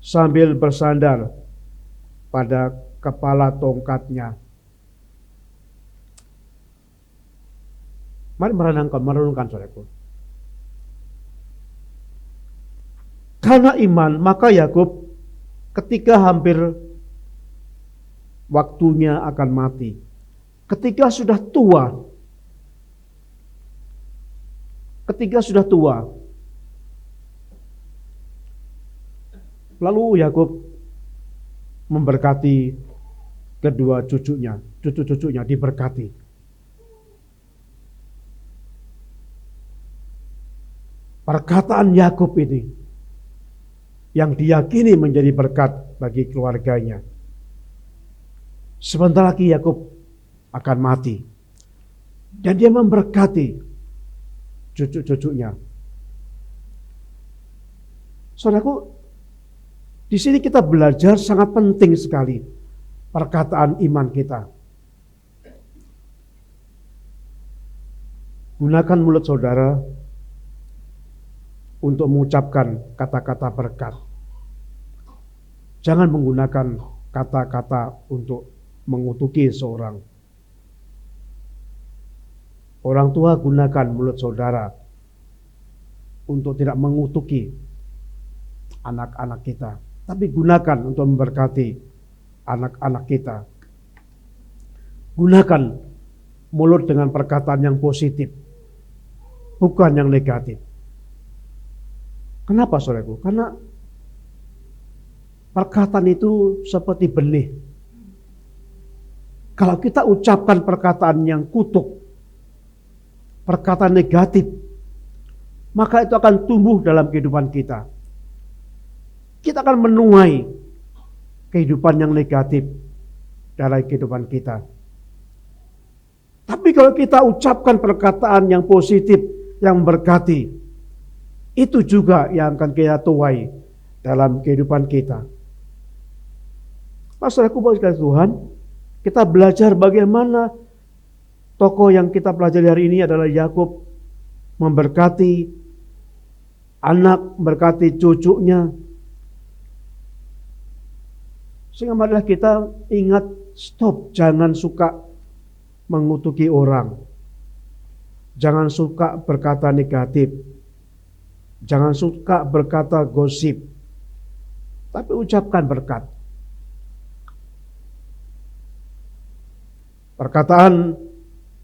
sambil bersandar pada kepala tongkatnya. Mari merenungkan saudaraku. Karena iman maka Yakub ketika hampir waktunya akan mati, ketika sudah tua, lalu Yakub memberkati kedua cucu-cucunya diberkati. Perkataan Yakub ini yang diyakini menjadi berkat bagi keluarganya. Sebentar lagi Yakub akan mati dan dia memberkati cucu-cucunya. Saudaraku, di sini kita belajar sangat penting sekali perkataan iman kita. Gunakan mulut saudara untuk mengucapkan kata-kata berkat. Jangan menggunakan kata-kata untuk mengutuki seorang. Orang tua, gunakan mulut saudara untuk tidak mengutuki anak-anak kita, tapi gunakan untuk memberkati anak-anak kita. Gunakan mulut dengan perkataan yang positif, bukan yang negatif. Kenapa saudaraku? Karena perkataan itu seperti benih. Kalau kita ucapkan perkataan yang kutuk, perkataan negatif, maka itu akan tumbuh dalam kehidupan kita. kita akan menuai kehidupan yang negatif dalam kehidupan kita. Tapi kalau kita ucapkan perkataan yang positif, yang memberkati, itu juga yang akan kita tuai dalam kehidupan kita. Masalahku bagi Tuhan, kita belajar bagaimana tokoh yang kita pelajari hari ini adalah Yakub memberkati anak, memberkati cucunya. Sehingga marilah kita ingat, stop, jangan suka mengutuki orang. Jangan suka berkata negatif. Jangan suka berkata gosip. Tapi ucapkan berkat. Perkataan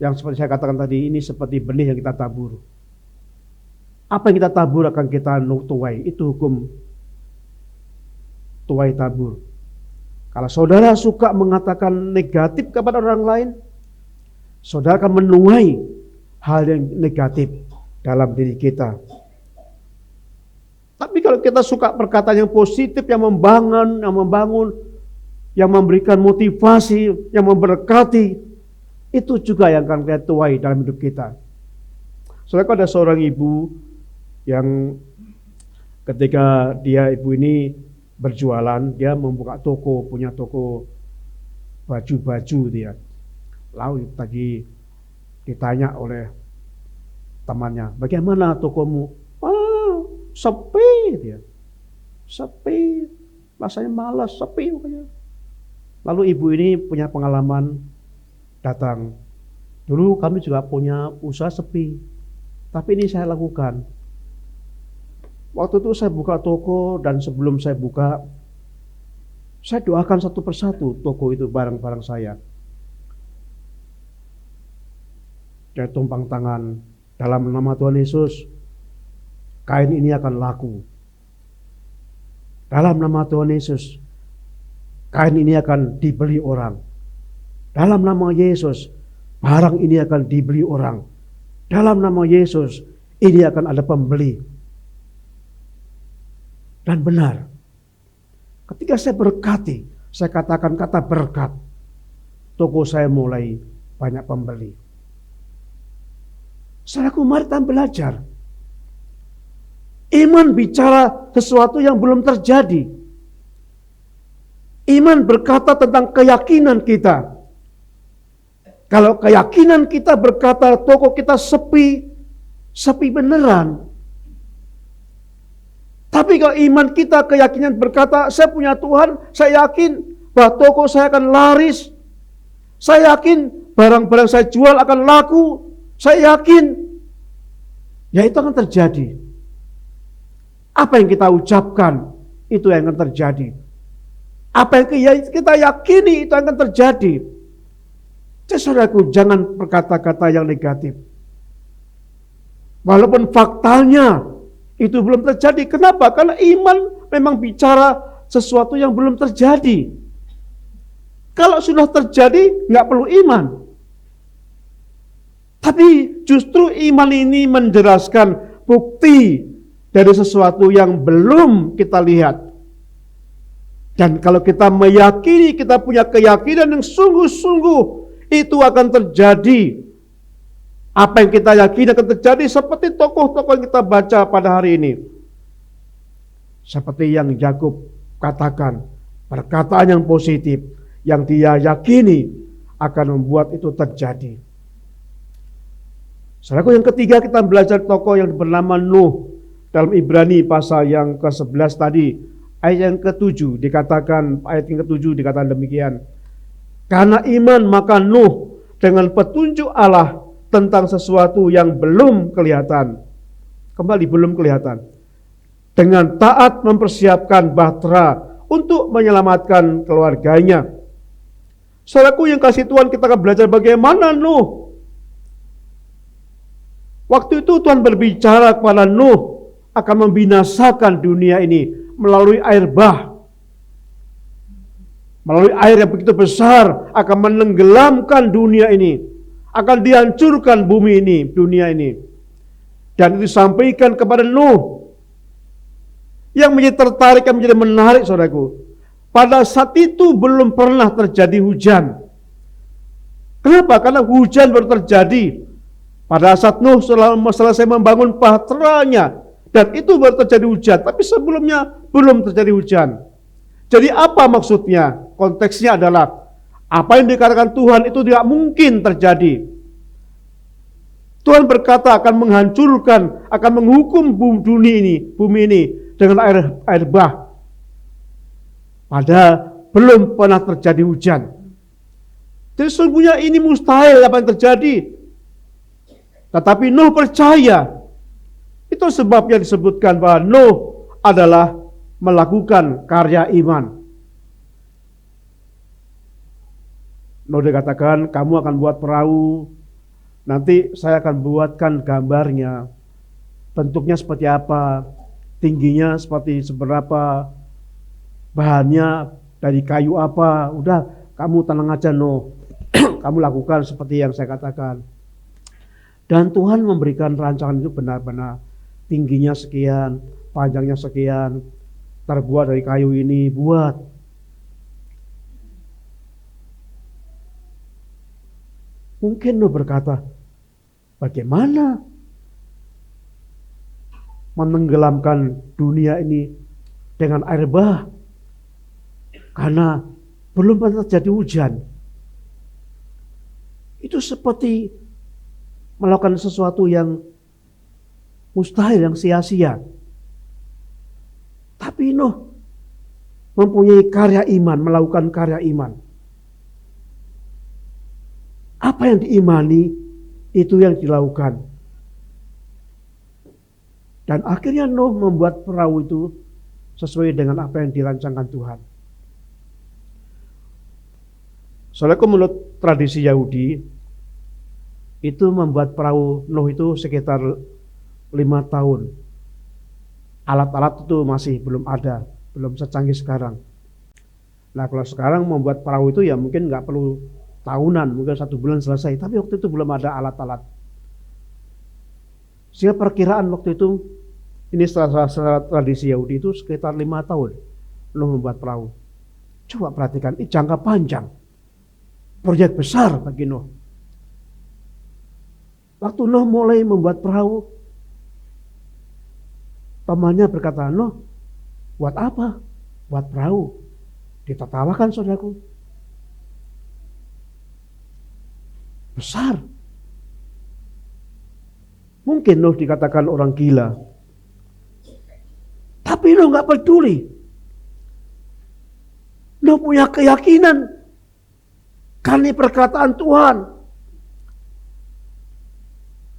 yang seperti saya katakan tadi ini seperti benih yang kita tabur. Apa yang kita tabur akan kita tuai. Itu hukum tuai tabur. Kalau saudara suka mengatakan negatif kepada orang lain, saudara akan menuai hal yang negatif dalam diri kita. Tapi kalau kita suka perkataan yang positif, yang membangun, yang memberikan motivasi, yang memberkati, itu juga yang akan kita tuai dalam hidup kita. Soalnya ada seorang ibu yang ketika ibu ini berjualan, dia membuka toko, punya toko baju-baju dia. Lalu tadi ditanya oleh temannya, bagaimana tokomu? Sepi dia. Sepi. Rasanya malas, sepi. Lalu ibu ini punya pengalaman datang. Dulu kami juga punya usaha sepi. Tapi ini saya lakukan. Waktu itu saya buka toko dan sebelum saya buka, saya doakan satu persatu toko itu, barang-barang saya. Saya tumpang tangan dalam nama Tuhan Yesus, kain ini akan laku. Dalam nama Tuhan Yesus, kain ini akan dibeli orang. Dalam nama Yesus, barang ini akan dibeli orang. Dalam nama Yesus, ini akan ada pembeli. Dan benar, ketika saya berkati, saya katakan kata berkat, toko saya mulai banyak pembeli. Saudaraku, mari kita belajar. Iman bicara sesuatu yang belum terjadi. Iman berkata tentang keyakinan kita. Kalau keyakinan kita berkata toko kita sepi, sepi beneran. Tapi kalau iman kita, keyakinan berkata, saya punya Tuhan, saya yakin bahwa toko saya akan laris. Saya yakin barang-barang saya jual akan laku. Saya yakin. Ya itu akan terjadi. Apa yang kita ucapkan, itu yang akan terjadi. Apa yang kita yakini, itu akan terjadi. Jadi saudaraku, jangan berkata-kata yang negatif. Walaupun faktanya itu belum terjadi. Kenapa? Karena iman memang bicara sesuatu yang belum terjadi. Kalau sudah terjadi, nggak perlu iman. Tapi justru iman ini menjelaskan bukti dari sesuatu yang belum kita lihat. Dan kalau kita meyakini, kita punya keyakinan yang sungguh-sungguh, itu akan terjadi. Apa yang kita yakini akan terjadi seperti tokoh-tokoh yang kita baca pada hari ini. Seperti yang Yakub katakan, perkataan yang positif yang dia yakini akan membuat itu terjadi. Saudaraku, yang ketiga kita belajar tokoh yang bernama Nuh. Dalam Ibrani pasal yang ke-11 tadi, ayat yang ke-7 dikatakan, ayat yang ke-7 dikatakan demikian. Karena iman maka Nuh dengan petunjuk Allah tentang sesuatu yang belum kelihatan. Kembali belum kelihatan. Dengan taat mempersiapkan bahtera untuk menyelamatkan keluarganya. Saudaraku yang kasih Tuhan, kita akan belajar bagaimana Nuh. Waktu itu Tuhan berbicara kepada Nuh akan membinasakan dunia ini melalui air bah. Melalui air yang begitu besar akan menenggelamkan dunia ini. Akan dihancurkan bumi ini, dunia ini. Dan itu disampaikan kepada Nuh. Yang menjadi tertarik, yang menjadi menarik saudaraku, pada saat itu belum pernah terjadi hujan. Kenapa? Karena hujan baru terjadi pada saat Nuh selesai membangun bahteranya, dan itu baru terjadi hujan. Tapi sebelumnya belum terjadi hujan. Jadi apa maksudnya? Konteksnya adalah apa yang dikatakan Tuhan itu tidak mungkin terjadi. Tuhan berkata akan menghancurkan, akan menghukum bumi ini dengan air bah. Padahal belum pernah terjadi hujan. Jadi sesungguhnya ini mustahil apa yang terjadi. Tetapi Nuh percaya. Itu sebabnya disebutkan bahwa Nuh adalah melakukan karya iman. Nuh dikatakan, kamu akan buat perahu, nanti saya akan buatkan gambarnya, bentuknya seperti apa, tingginya seperti seberapa, bahannya dari kayu apa. Udah, kamu tenang aja Nuh, kamu lakukan seperti yang saya katakan. Dan Tuhan memberikan rancangan itu benar-benar, tingginya sekian, panjangnya sekian, terbuat dari kayu ini, buat. Mungkin Nuh berkata, bagaimana menenggelamkan dunia ini dengan air bah? Karena belum pernah terjadi hujan. Itu seperti melakukan sesuatu yang mustahil, yang sia-sia. Tapi Nuh mempunyai karya iman, melakukan karya iman. Apa yang diimani, itu yang dilakukan. Dan akhirnya Nuh membuat perahu itu sesuai dengan apa yang dirancangkan Tuhan. Soalnya menurut tradisi Yahudi, itu membuat perahu Nuh itu sekitar 5 tahun. Alat-alat itu masih belum ada, belum secanggih sekarang. Nah kalau sekarang membuat perahu itu ya mungkin nggak perlu tahunan, mungkin 1 bulan selesai. Tapi waktu itu belum ada alat-alat. Sehingga perkiraan waktu itu, ini setelah tradisi Yahudi itu sekitar 5 tahun Nuh membuat perahu. Coba perhatikan, ini jangka panjang. Proyek besar bagi Nuh. Waktu Nuh mulai membuat perahu, temannya berkata, Nuh, buat apa? Buat perahu. Ditertawakan saudaraku. Besar. Mungkin Nuh dikatakan orang gila. Tapi Nuh gak peduli. Nuh punya keyakinan. Karena perkataan Tuhan.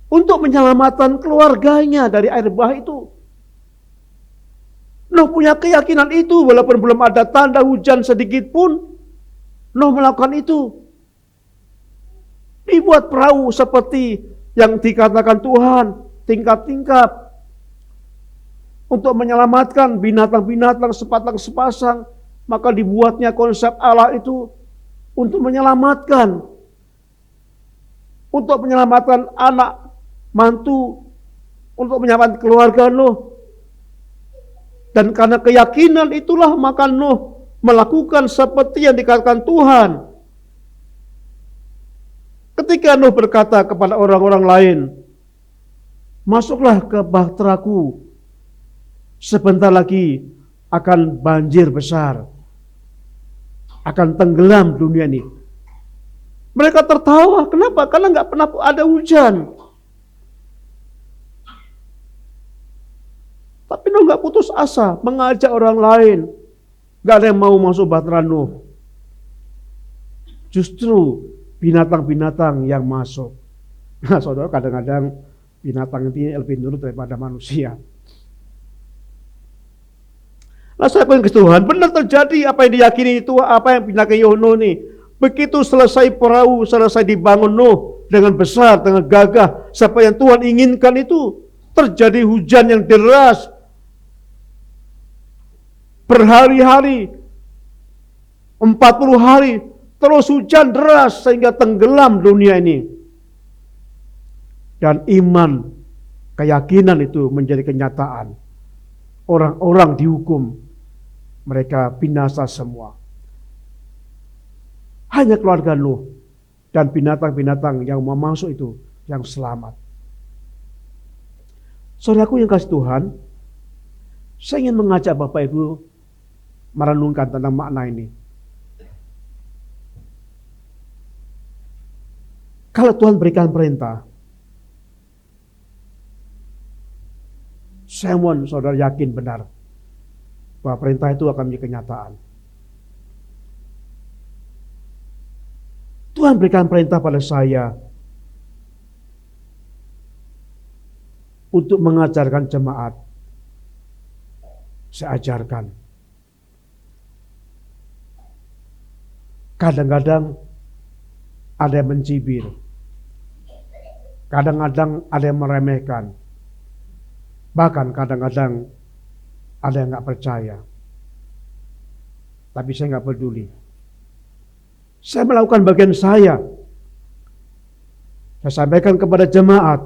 Untuk menyelamatkan keluarganya dari air bah itu. Nuh punya keyakinan itu. Walaupun belum ada tanda hujan sedikit pun. Nuh melakukan itu. Dibuat perahu seperti yang dikatakan Tuhan, tingkat-tingkat. Untuk menyelamatkan binatang-binatang sepasang sepasang. Maka dibuatnya konsep Allah itu untuk menyelamatkan. Untuk menyelamatkan anak, mantu. Untuk menyelamatkan keluarga Nuh. Dan karena keyakinan itulah maka Nuh melakukan seperti yang dikatakan Tuhan. Ketika Nuh berkata kepada orang-orang lain, masuklah ke bahteraku, sebentar lagi akan banjir besar, akan tenggelam dunia ini. Mereka tertawa, kenapa? Karena nggak pernah ada hujan. Tapi Nuh nggak putus asa, mengajak orang lain. Nggak ada yang mau masuk bahtera Nuh. Justru binatang-binatang yang masuk. Nah saudara, kadang-kadang binatang ini lebih nurut daripada manusia. Nah saya pun ke Tuhan, benar terjadi apa yang diyakini itu, apa yang diyakini Nuh ini. Begitu selesai perahu, selesai dibangun Nuh dengan besar, dengan gagah, siapa yang Tuhan inginkan itu, terjadi hujan yang deras. Berhari-hari, 40 hari, terus hujan deras sehingga tenggelam dunia ini. Dan iman, keyakinan itu menjadi kenyataan. orang-orang dihukum, mereka binasa semua. Hanya keluarga Nuh dan binatang-binatang yang mau masuk itu yang selamat. Saudaraku yang kasih Tuhan, saya ingin mengajak Bapak Ibu merenungkan tentang makna ini. Kalau Tuhan berikan perintah, saya mohon saudara yakin benar bahwa perintah itu akan menjadi kenyataan. Tuhan berikan perintah pada saya untuk mengajarkan jemaat. Saya ajarkan. Kadang-kadang ada yang mencibir. Kadang-kadang ada yang meremehkan. Bahkan kadang-kadang ada yang gak percaya. Tapi saya gak peduli. Saya melakukan bagian saya. Saya sampaikan kepada jemaat.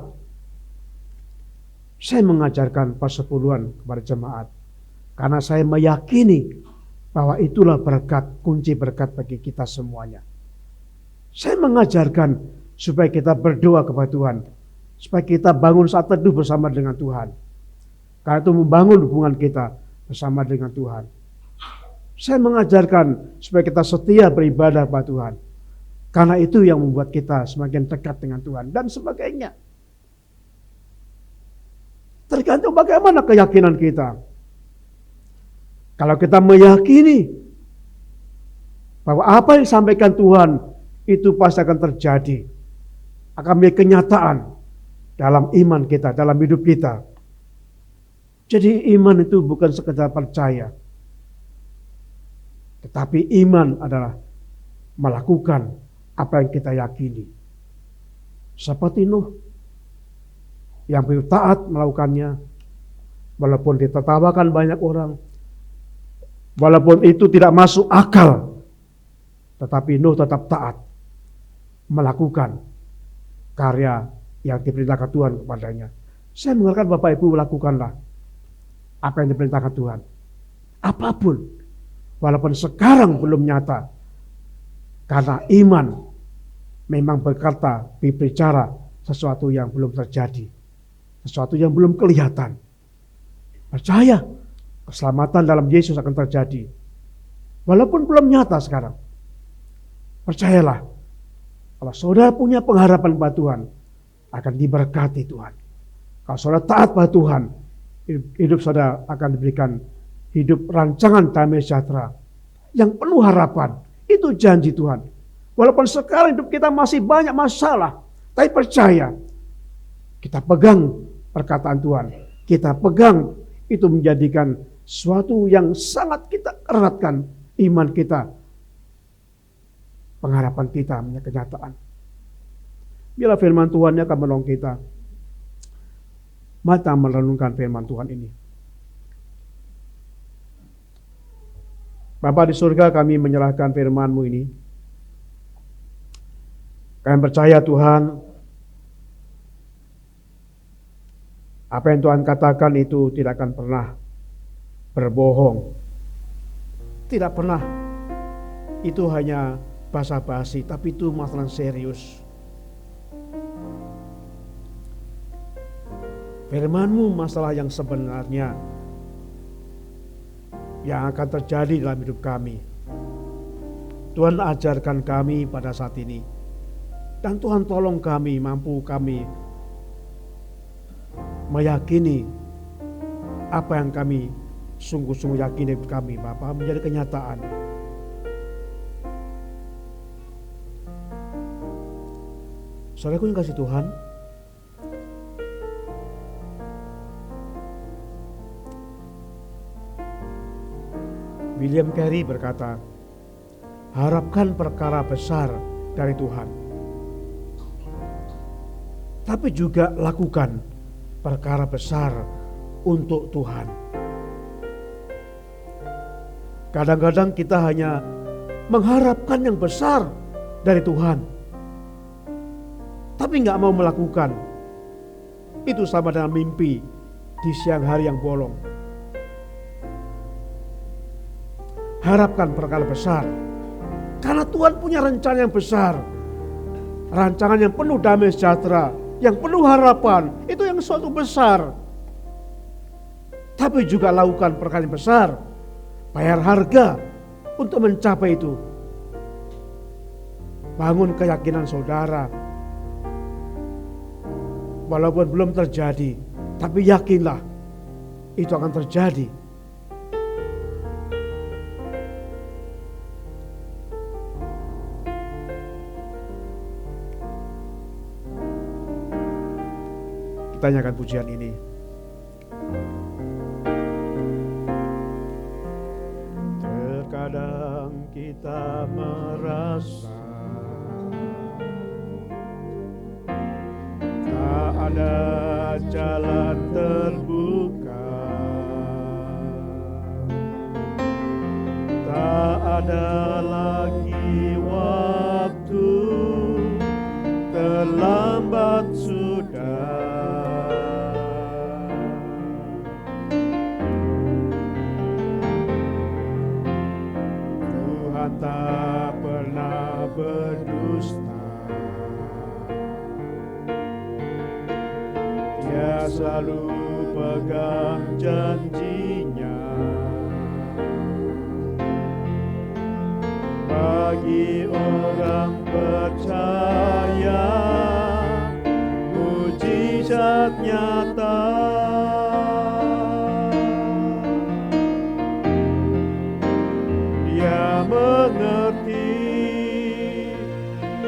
Saya mengajarkan persepuluhan kepada jemaat. Karena saya meyakini bahwa itulah berkat, kunci berkat bagi kita semuanya. Saya mengajarkan supaya kita berdoa kepada Tuhan. Supaya kita bangun saat teduh bersama dengan Tuhan. Karena itu membangun hubungan kita bersama dengan Tuhan. Saya mengajarkan supaya kita setia beribadah kepada Tuhan. Karena itu yang membuat kita semakin dekat dengan Tuhan dan sebagainya. Tergantung bagaimana keyakinan kita. Kalau kita meyakini bahwa apa yang disampaikan Tuhan itu pasti akan terjadi. Akan menjadi kenyataan dalam iman kita, dalam hidup kita. Jadi iman itu bukan sekedar percaya. Tetapi iman adalah melakukan apa yang kita yakini. Seperti Nuh yang begitu taat melakukannya, walaupun ditertawakan banyak orang, walaupun itu tidak masuk akal, tetapi Nuh tetap taat melakukan karya yang diperintahkan Tuhan kepadanya. Saya mengatakan Bapak Ibu lakukanlah apa yang diperintahkan Tuhan. Apapun. Walaupun sekarang belum nyata. Karena iman memang berkata, berbicara sesuatu yang belum terjadi. Sesuatu yang belum kelihatan. Percaya keselamatan dalam Yesus akan terjadi. Walaupun belum nyata sekarang. Percayalah. Kalau saudara punya pengharapan pada Tuhan, akan diberkati Tuhan. Kalau saudara taat pada Tuhan, hidup saudara akan diberikan hidup rancangan damai sejahtera yang penuh harapan. Itu janji Tuhan. Walaupun sekarang hidup kita masih banyak masalah, tapi percaya kita pegang perkataan Tuhan. Kita pegang itu menjadikan sesuatu yang sangat kita eratkan iman kita. Pengharapan kita menjadi kenyataan. Bila firman Tuhan akan menolong kita, mari merenungkan firman Tuhan ini. Bapa di surga, kami menyerahkan firman-Mu ini. Kami percaya Tuhan, apa yang Tuhan katakan itu tidak akan pernah berbohong. Tidak pernah. Itu hanya basa-basi, tapi itu masalah serius. Firman-Mu masalah yang sebenarnya yang akan terjadi dalam hidup kami. Tuhan ajarkan kami pada saat ini. Dan Tuhan tolong kami, mampu kami meyakini apa yang kami sungguh-sungguh yakini hidup kami, Bapa, menjadi kenyataan. Saudaraku yang kasih Tuhan, William Carey berkata, harapkan perkara besar dari Tuhan, tapi juga lakukan perkara besar untuk Tuhan. Kadang-kadang kita hanya mengharapkan yang besar dari Tuhan, tapi gak mau melakukan. Itu sama dengan mimpi di siang hari yang bolong. harapkan perkara besar. Karena Tuhan punya rencana yang besar. Rancangan yang penuh damai sejahtera, yang penuh harapan, itu yang suatu besar. Tapi juga lakukan perkara yang besar, bayar harga untuk mencapai itu. Bangun keyakinan saudara. Walaupun belum terjadi, tapi yakinlah itu akan terjadi. Kita nyanyikan pujian ini. Terkadang kita merasa tak ada jalan terbuka, tak ada lagi waktu, terlambat sudah. Tuhan tak pernah berdusta, Dia selalu pegang janjinya. Bagi orang percaya, mujizat nyata. Dia mengerti,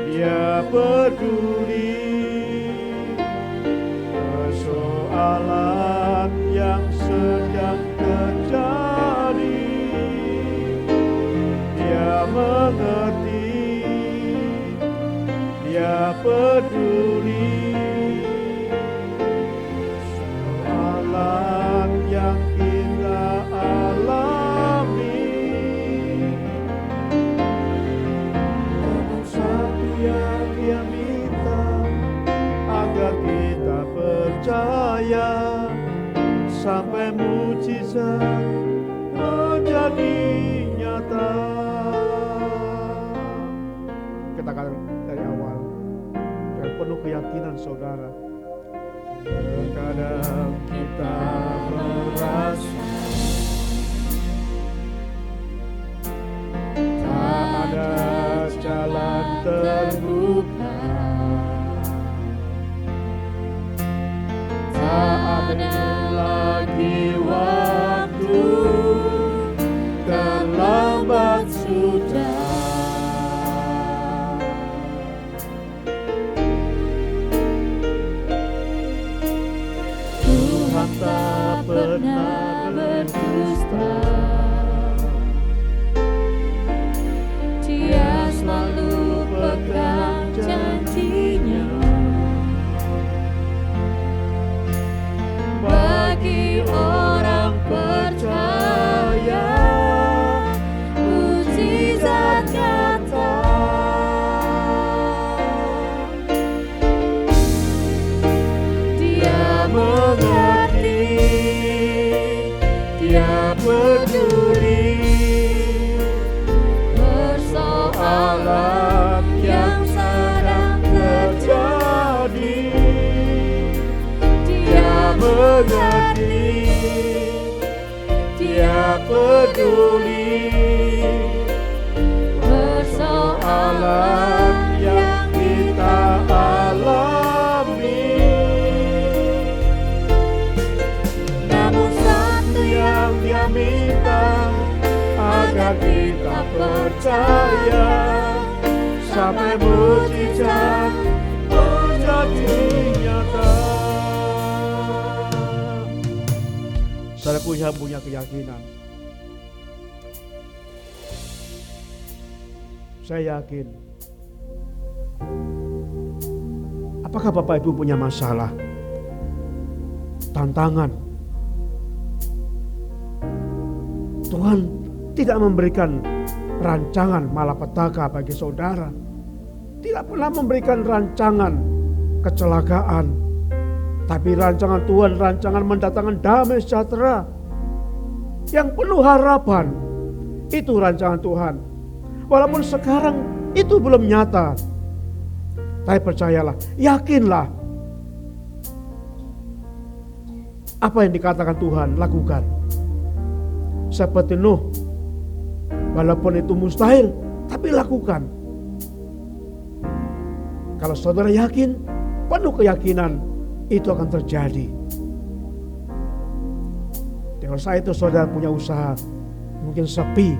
Dia peduli persoalan yang sedang terjadi. Dia mengerti, Dia peduli persoalan yang kita alami. Namun satu yang Dia minta, agar kita percaya sampai mujizat menjadi nyata. Katakan dari awal dengan penuh keyakinan saudara. Terkadang kita merasa tak ada jalan terbuka, tak ada lagi waktu, terlambat sudah. Tuhan tak pernah berdusta, Dia selalu pegang janjinya. Bagi orang percaya, mujizat nyata. Dia mengerti, Dia peduli persoalan yang sedang terjadi. Dia mengerti, Dia peduli persoalan yang kita alami. Namun satu yang Dia minta, agar kita percaya sampai mujizat menjadi nyata. Saudaraku yang punya keyakinan, saya yakin, apakah Bapak Ibu punya masalah, tantangan? Tuhan tidak memberikan rancangan malapetaka bagi saudara, tidak pernah memberikan rancangan kecelakaan, tapi rancangan Tuhan, rancangan mendatangkan damai sejahtera yang penuh harapan. Itu rancangan Tuhan. Walaupun sekarang itu belum nyata, tapi percayalah, yakinlah, apa yang dikatakan Tuhan, lakukan. Seperti Nuh, walaupun itu mustahil, tapi lakukan. Kalau saudara yakin, penuh keyakinan, itu akan terjadi. Kalau saya itu saudara punya usaha, mungkin sepi,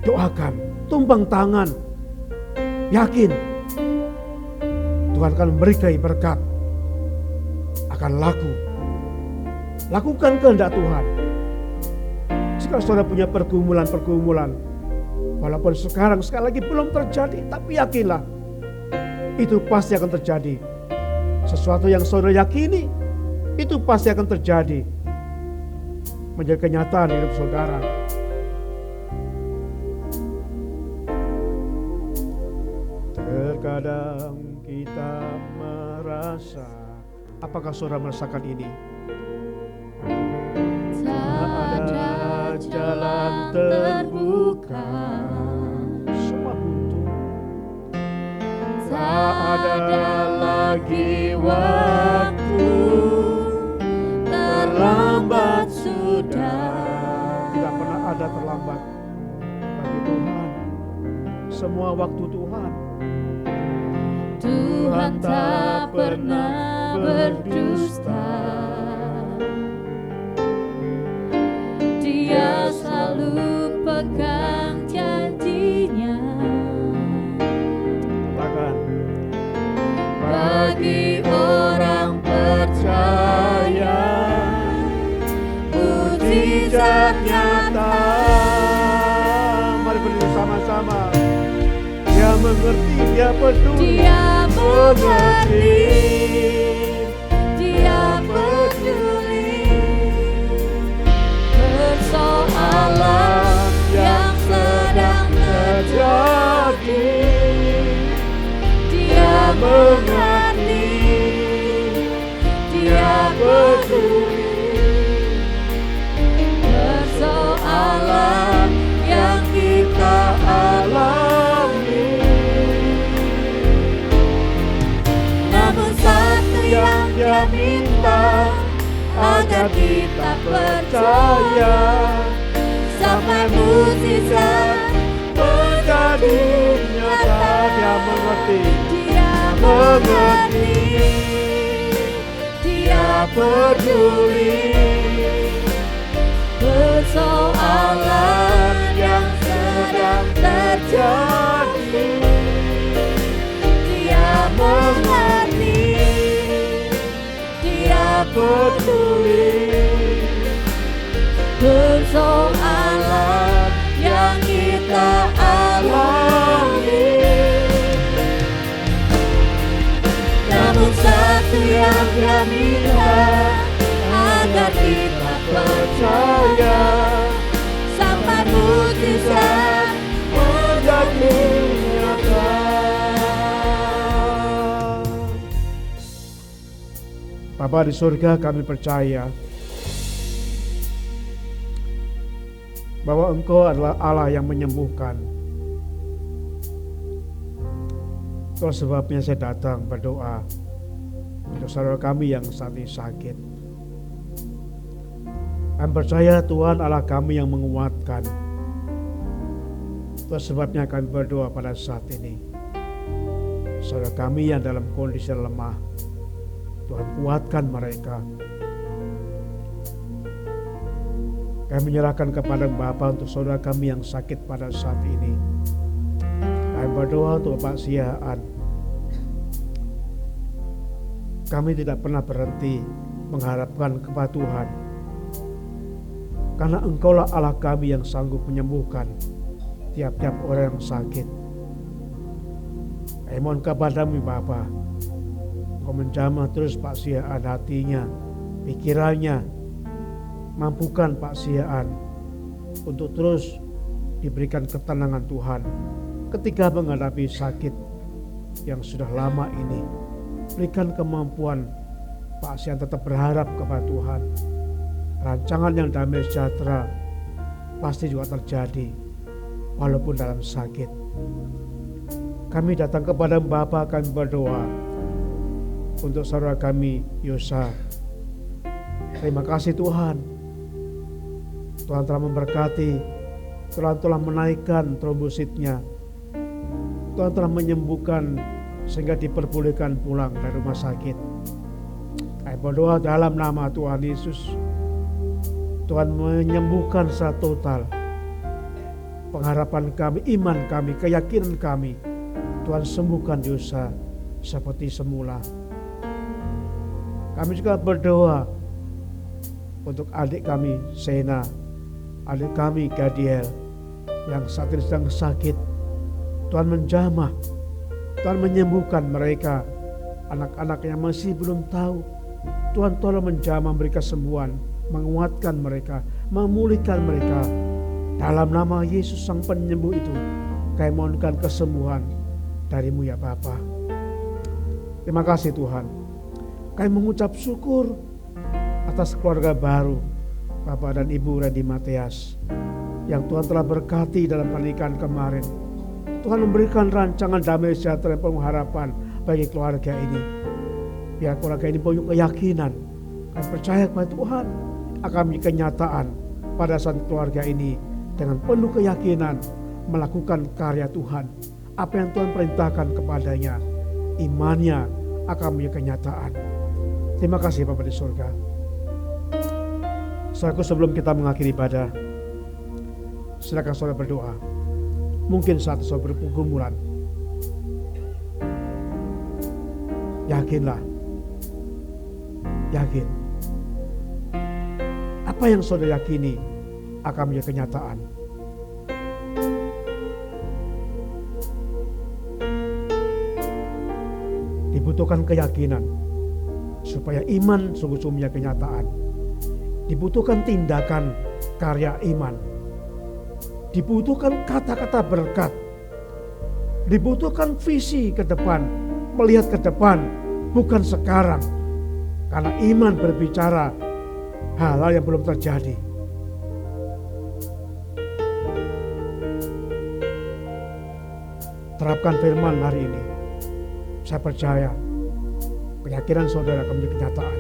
doakan, tumpang tangan, yakin Tuhan akan memberikan berkat, akan laku. Lakukan kehendak Tuhan. Jika saudara punya pergumulan-pergumulan, walaupun sekarang sekali lagi belum terjadi, tapi yakinlah, itu pasti akan terjadi. Sesuatu yang saudara yakini, itu pasti akan terjadi, menjadi kenyataan hidup saudara. Terkadang kita merasa, apakah saudara merasakan ini? Tak ada jalan terbuka, semua buntu. Tak ada lagi waktu, terlambat sudah. Tidak pernah ada terlambat bagi Tuhan. Semua waktu Tuhan. Tuhan tak pernah berdusta. Dia selalu pegang janjinya. Katakan, Bagi orang percaya, mujizat nyata. Mari berdiri sama-sama. Dia mengerti, dia peduli. Dia mengerti, dia peduli. Persoalan yang sedang terjadi, dia mengerti, dia peduli. Persoalan yang kita alami, namun satu yang dia minta, agar kita percaya, sampai mujizat menjadi nyata. Dia mengerti, Dia mengerti, dia peduli. Persoalan yang sedang terjadi, dia mengerti, dia peduli. Persoalan yang kita alami, namun satu yang dia minta, agar kita percaya, sampai mujizat menjadi nyata. Bapa di surga, kami percaya bahwa Engkau adalah Allah yang menyembuhkan. Itulah sebabnya saya datang berdoa untuk saudara kami yang saat ini sakit. Kami percaya Tuhan Allah kami yang menguatkan. Itulah sebabnya kami berdoa pada saat ini. Saudara kami yang dalam kondisi lemah, Tuhan kuatkan mereka. Kami menyerahkan kepada Bapa untuk saudara kami yang sakit pada saat ini. Kami berdoa untuk Bapak Siaan. Kami tidak pernah berhenti mengharapkan kepada Tuhan, karena Engkaulah Allah kami yang sanggup menyembuhkan tiap-tiap orang yang sakit. Kami mohon kepadamu Bapa, Engkau menjamah terus Pak Siaan hatinya, pikirannya. Mampukan Pak Siaan untuk terus diberikan ketenangan Tuhan ketika menghadapi sakit yang sudah lama ini. Berikan kemampuan Pak Siaan tetap berharap kepada Tuhan. Rancangan yang damai sejahtera pasti juga terjadi walaupun dalam sakit. Kami datang kepada Bapa, kami berdoa untuk saudara kami Yosa. Terima kasih Tuhan. Tuhan telah memberkati, Tuhan telah menaikkan trombositnya, Tuhan telah menyembuhkan sehingga diperbolehkan pulang dari rumah sakit. Kami berdoa dalam nama Tuhan Yesus, Tuhan menyembuhkan secara total pengharapan kami, iman kami, keyakinan kami. Tuhan sembuhkan Yosa seperti semula. Kami juga berdoa untuk adik kami Sena, adik kami Gadiel yang saat ini sedang sakit. Tuhan menjamah, Tuhan menyembuhkan mereka. Anak-anak yang masih belum tahu, Tuhan tolong menjamah, memberi kesembuhan, menguatkan mereka, memulihkan mereka. Dalam nama Yesus Sang Penyembuh itu, kami mohonkan kesembuhan dari-Mu ya Bapa. Terima kasih Tuhan. Kami mengucap syukur atas keluarga baru Bapak dan Ibu Randy Matias yang Tuhan telah berkati dalam pernikahan kemarin. Tuhan memberikan rancangan damai sejahtera dan pengharapan bagi keluarga ini. Biar keluarga ini punya keyakinan, kami percaya kepada Tuhan akan menjadi kenyataan pada saat keluarga ini dengan penuh keyakinan melakukan karya Tuhan. Apa yang Tuhan perintahkan kepadanya, imannya akan menjadi kenyataan. Terima kasih Bapa di surga. Saudaraku, sebelum kita mengakhiri ibadah, silakan saudara berdoa. Mungkin saat saudara bergumulan, yakinlah, yakin. Apa yang saudara yakini akan menjadi kenyataan. Dibutuhkan keyakinan supaya iman sungguh-sungguh menjadi kenyataan. Dibutuhkan tindakan karya iman. Dibutuhkan kata-kata berkat. Dibutuhkan visi ke depan, melihat ke depan, bukan sekarang. Karena iman berbicara hal-hal yang belum terjadi. Terapkan firman hari ini. Saya percaya keyakinan saudara akan menjadi kenyataan.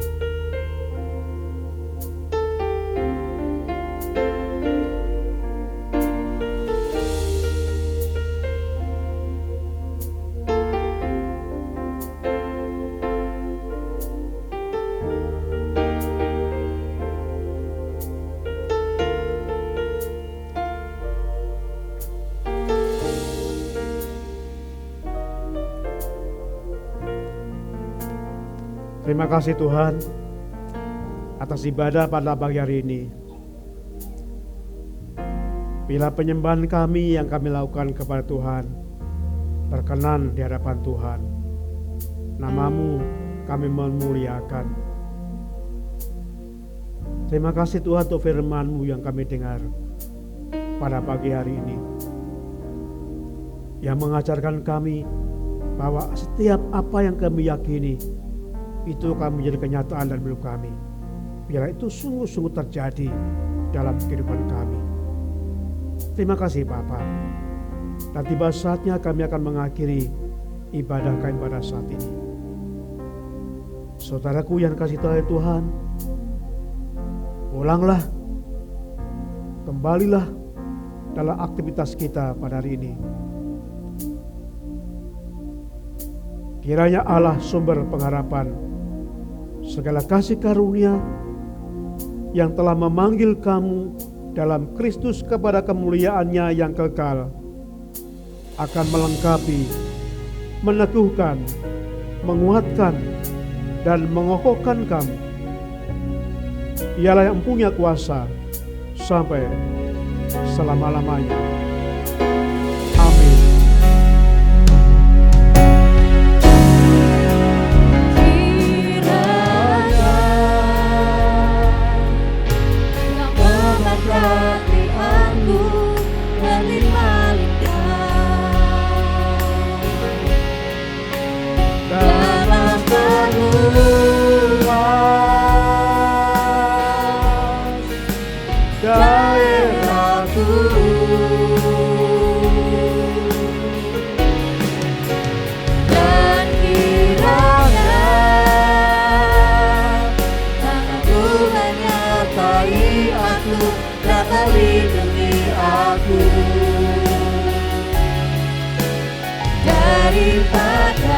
Terima kasih Tuhan atas ibadah pada pagi hari ini. Bila penyembahan kami yang kami lakukan kepada Tuhan berkenan di hadapan Tuhan, nama-Mu kami memuliakan. Terima kasih Tuhan untuk firman-Mu yang kami dengar pada pagi hari ini, yang mengajarkan kami bahwa setiap apa yang kami yakini itu akan menjadi kenyataan dalam hidup kami. Biarlah itu sungguh-sungguh terjadi dalam kehidupan kami. Terima kasih Bapa. Dan tiba saatnya kami akan mengakhiri ibadah kami pada saat ini. Saudaraku yang kasih Tuhan, pulanglah, kembalilah dalam aktivitas kita pada hari ini. Kiranya Allah sumber pengharapan, segala kasih karunia yang telah memanggil kamu dalam Kristus kepada kemuliaannya yang kekal akan melengkapi, meneguhkan, menguatkan, dan mengokohkan kamu. Ialah yang punya kuasa sampai selama-lamanya. Amin. Daerahku padamu.